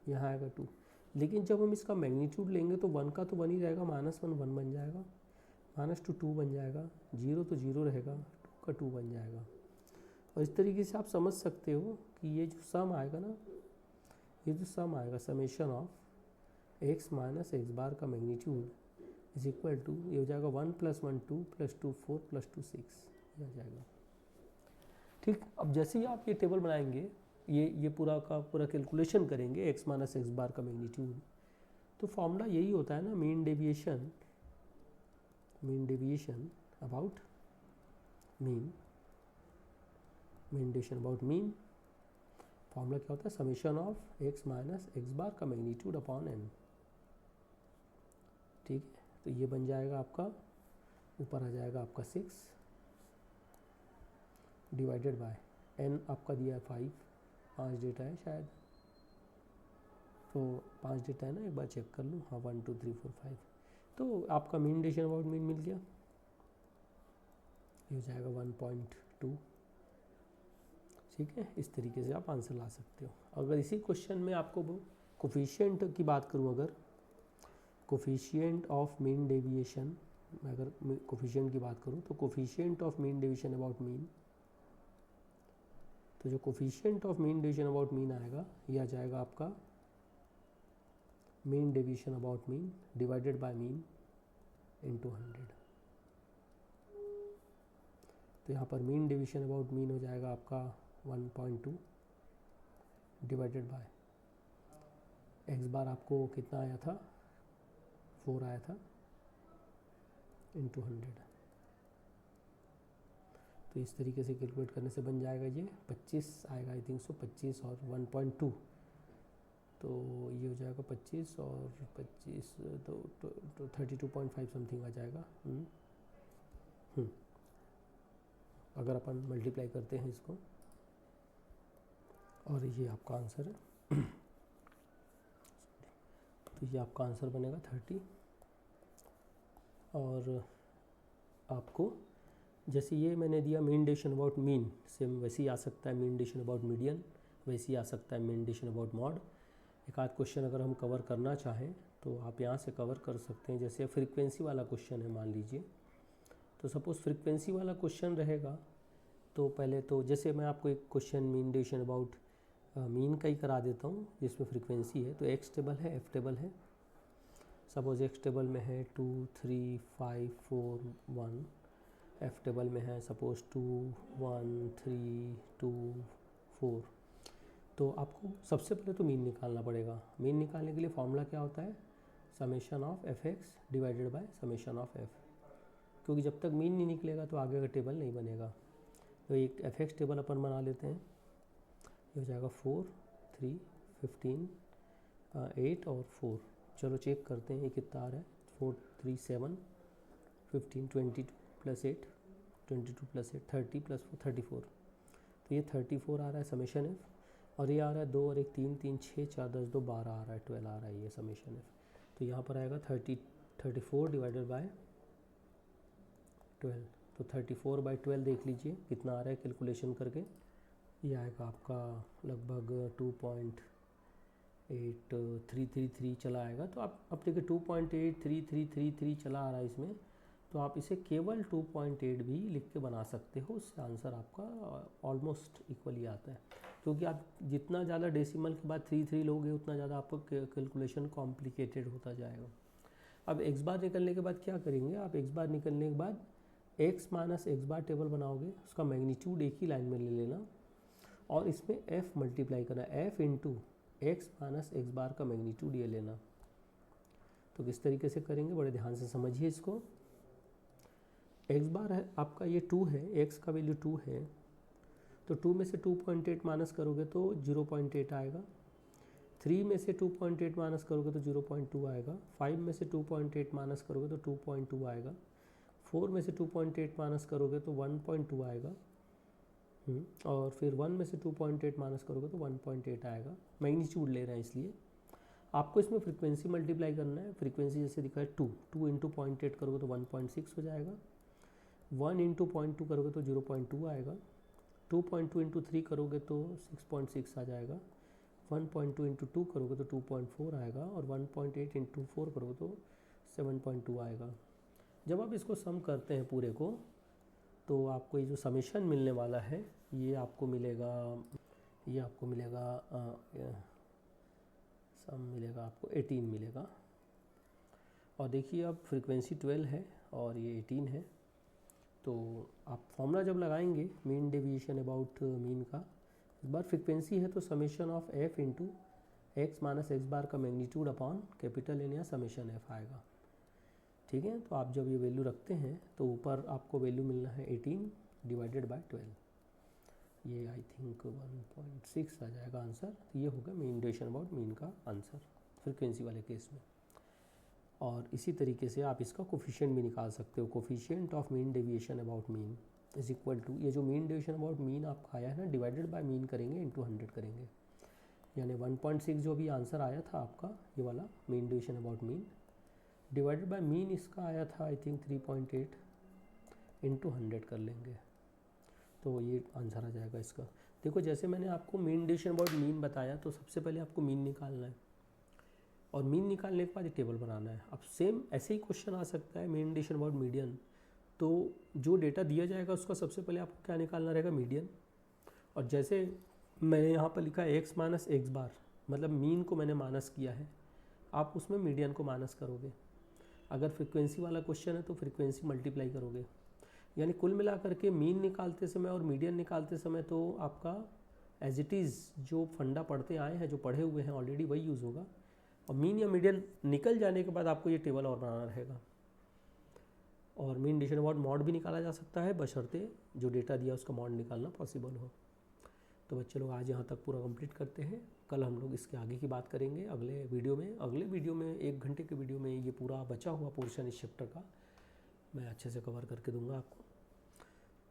यहाँ आएगा 2। लेकिन जब हम इसका मैग्नीट्यूड लेंगे तो 1 का तो 1 ही रहेगा, -1 1 बन जाएगा, -2 2 बन जाएगा, 0 तो 0 रहेगा, 2 का 2 बन जाएगा। और इस तरीके से आप समझ सकते हो कि ये जो सम आएगा ना, ये जो सम आएगा summation of x minus x bar का मैग्नीट्यूड इज इक्वल टू, ये हो जाएगा 1 + 1 2 + 2 4 + 2 6, ये आ जाएगा। ठीक, अब जैसे ही आप ये टेबल बनाएंगे, ये पूरा का पूरा कैलकुलेशन करेंगे x माइनस एक्स बार का मैग्नीट्यूड, तो फॉर्मूला यही होता है ना, mean deviation about mean about mean. Formula क्या होता है, summation of x minus x bar का मैग्नीट्यूड अपॉन n। ठीक है, तो ये बन जाएगा आपका, ऊपर आ जाएगा आपका 6 डिवाइडेड बाय n, आपका दिया है 5 डेटा है शायद, तो 5 डेटा है ना, एक बार चेक कर लूँ, हाँ 1 2 3 4 5, तो आपका मीन डेविएशन अबाउट मीन मिल गया। ये हो जाएगा 1.2, ठीक है, इस तरीके से आप आंसर ला सकते हो। अगर इसी क्वेश्चन में आपको कोफिशिएंट की बात करूँ, अगर कोफिशिएंट ऑफ मीन डेविएशन, अगर कोफिशिएंट की बात करूँ तो coefficient of mean deviation about mean, तो जो coefficient of mean deviation about mean आएगा ये आ जाएगा आपका mean deviation about mean divided by mean into 100। तो यहाँ पर मीन डेविएशन अबाउट मीन हो जाएगा आपका 1.2 डिवाइडेड बाय एक्स बार आपको कितना आया था, 4 आया था, इंटू 100। तो इस तरीके से कैलकुलेट करने से बन जाएगा ये 25 आएगा, आई थिंक सो 25 और 1.2, तो ये हो जाएगा 25 और 25 तो 32.5 समथिंग आ जाएगा। अगर अपन मल्टीप्लाई करते हैं इसको, और ये आपका आंसर है तो ये आपका आंसर बनेगा 30। और आपको जैसे ये मैंने दिया mean deviation about mean, same वैसे ही आ सकता है मीन डेविएशन अबाउट मीडियन, वैसे ही आ सकता है मीन डेविएशन अबाउट मॉड। एक आध क्वेश्चन अगर हम कवर करना चाहें तो आप यहाँ से कवर कर सकते हैं। जैसे फ्रीक्वेंसी वाला क्वेश्चन है मान लीजिए, तो सपोज़ फ्रीक्वेंसी वाला क्वेश्चन रहेगा, तो पहले तो जैसे मैं आपको एक question mean deviation about mean का ही करा देता हूँ जिसमें फ्रीक्वेंसी है। तो एक्स टेबल है, एफ टेबल है। सपोज़ एक्स टेबल में है 2 3 5 4 1, एफ टेबल में है सपोज़ 2 1 3 2 4। तो आपको सबसे पहले तो मीन निकालना पड़ेगा। मीन निकालने के लिए फॉर्मूला क्या होता है, summation of F x divided by summation of F, क्योंकि जब तक मीन नहीं निकलेगा तो आगे का टेबल नहीं बनेगा। तो एक एफ एक्स टेबल अपन बना लेते हैं। ये हो जाएगा 4 3 15 8 और 4। चलो चेक करते हैं ये कितना आ रहा है। 4 3 7 15 22 प्लस 8 22 प्लस 8 30 प्लस 4 34। तो ये 34 आ रहा है समेशन एफ, और ये आ रहा है 2 और 1 3 3 6 4 10 2 12 आ रहा है, 12 आ रहा है ये समेशन एफ। तो यहाँ पर आएगा 34 डिवाइडेड बाय 12। तो 34/12 देख लीजिए कितना आ रहा है कैलकुलेशन करके। ये आएगा आपका लगभग 2.8333 चला आएगा। तो आप अब देखिए 2.83333 चला आ रहा है इसमें, तो आप इसे केवल 2.8 भी लिख के बना सकते हो, उससे आंसर आपका ऑलमोस्ट इक्वली आता है। क्योंकि आप जितना ज़्यादा डेसिमल के बाद 33 लोगे उतना ज़्यादा आपको कैलकुलेशन कॉम्प्लिकेटेड होता जाएगा। अब एक्स बार निकलने के बाद क्या करेंगे, आप एक्स बार निकलने के बाद एक्स माइनस एक्स बार टेबल बनाओगे, उसका मैग्नीट्यूड एक ही लाइन में ले लेना और इसमें एफ मल्टीप्लाई करना, f into x minus x bar का मैग्नीट्यूड ये लेना। तो किस तरीके से करेंगे, बड़े ध्यान से समझिए इसको। एक्स बार है आपका ये 2 है, एक्स का वैल्यू 2 है, तो 2 में से 2.8 माइनस करोगे तो 0.8 आएगा। 3 में से 2.8 माइनस करोगे तो 0.2 आएगा। 5 में से 2.8 माइनस करोगे तो 2.2 आएगा। 4 में से 2.8 माइनस करोगे तो 1.2 आएगा। और फिर 1 में से 2.8 माइनस करोगे तो 1.8 आएगा। मैग्नीट्यूड ले रहे हैं इसलिए आपको इसमें फ्रीक्वेंसी मल्टीप्लाई करना है। फ्रीक्वेंसी जैसे दिखा है 2 इंटू 0.8 करोगे तो 1.6 हो जाएगा। 1 इंटू 0.2 करोगे तो 0.2 आएगा। 2.2 इंटू 3 करोगे तो 6.6 आ जाएगा। 1.2 इंटू 2 करोगे तो 2.4 आएगा और 1.8 इंटू 4 करोगे तो 7.2 आएगा। जब आप इसको सम करते हैं पूरे को तो आपको ये जो समेशन मिलने वाला है ये आपको मिलेगा सम मिलेगा आपको 18 मिलेगा। और देखिए अब फ्रीक्वेंसी 12 है और ये 18 है, तो आप फॉर्मूला जब लगाएंगे मीन डेविएशन अबाउट मीन का, इस बार फ्रीक्वेंसी है तो summation of f into x minus x bar का मैग्नीट्यूड अपॉन कैपिटल एन या समेशन एफ आएगा। ठीक है, तो आप जब ये वैल्यू रखते हैं तो ऊपर आपको वैल्यू मिलना है 18 डिवाइडेड बाय 12। ये आई थिंक 1.6 आ जाएगा आंसर। तो ये होगा मीन डेविएशन अबाउट मीन का आंसर फ्रीक्वेंसी वाले केस में। और इसी तरीके से आप इसका कोफिशिएंट भी निकाल सकते हो। Coefficient of mean deviation about mean is equal to, ये जो मीन डेविएशन अबाउट मीन आपका आया है ना, डिवाइडेड बाय मीन करेंगे इंटू 100 करेंगे, यानी 1.6 जो भी आंसर आया था आपका ये वाला mean deviation about mean, divided by mean इसका आया था आई थिंक 3.8 इंटू 100 कर लेंगे। तो ये आंसर आ जाएगा इसका। देखो जैसे मैंने आपको मीन डिवीजन अबाउट मीन बताया, तो सबसे पहले आपको मीन निकालना है और मीन निकालने के बाद एक टेबल बनाना है। अब सेम ऐसे ही क्वेश्चन आ सकता है मीन डिवीजन अबाउट मीडियन। तो जो डेटा दिया जाएगा उसका सबसे पहले आपको क्या निकालना रहेगा, मीडियन। और जैसे मैंने यहाँ पर लिखा है x माइनस एक्स बार, मतलब मीन को मैंने माइनस किया है, आप उसमें मीडियन को माइनस करोगे। अगर फ्रीक्वेंसी वाला क्वेश्चन है तो फ्रीक्वेंसी मल्टीप्लाई करोगे। यानी कुल मिलाकर के मीन निकालते समय और मीडियन निकालते समय तो आपका एज इट इज़ जो फंडा पढ़ते आए हैं, जो पढ़े हुए हैं ऑलरेडी, वही यूज़ होगा। और मीन या मीडियन निकल जाने के बाद आपको ये टेबल और बनाना रहेगा। और मीन डिवीजन अबाउट मॉड भी निकाला जा सकता है, बशर्ते जो डेटा दिया उसका मॉड निकालना पॉसिबल हो। तो बच्चे लोग आज यहाँ तक पूरा कंप्लीट करते हैं। कल हम लोग इसके आगे की बात करेंगे अगले वीडियो में 1 घंटे के वीडियो में ये पूरा बचा हुआ पोर्शन इस चैप्टर का मैं अच्छे से कवर करके दूंगा आपको।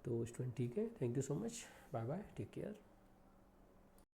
तो स्टूडेंट ठीक है, thank you so much, bye bye, take care.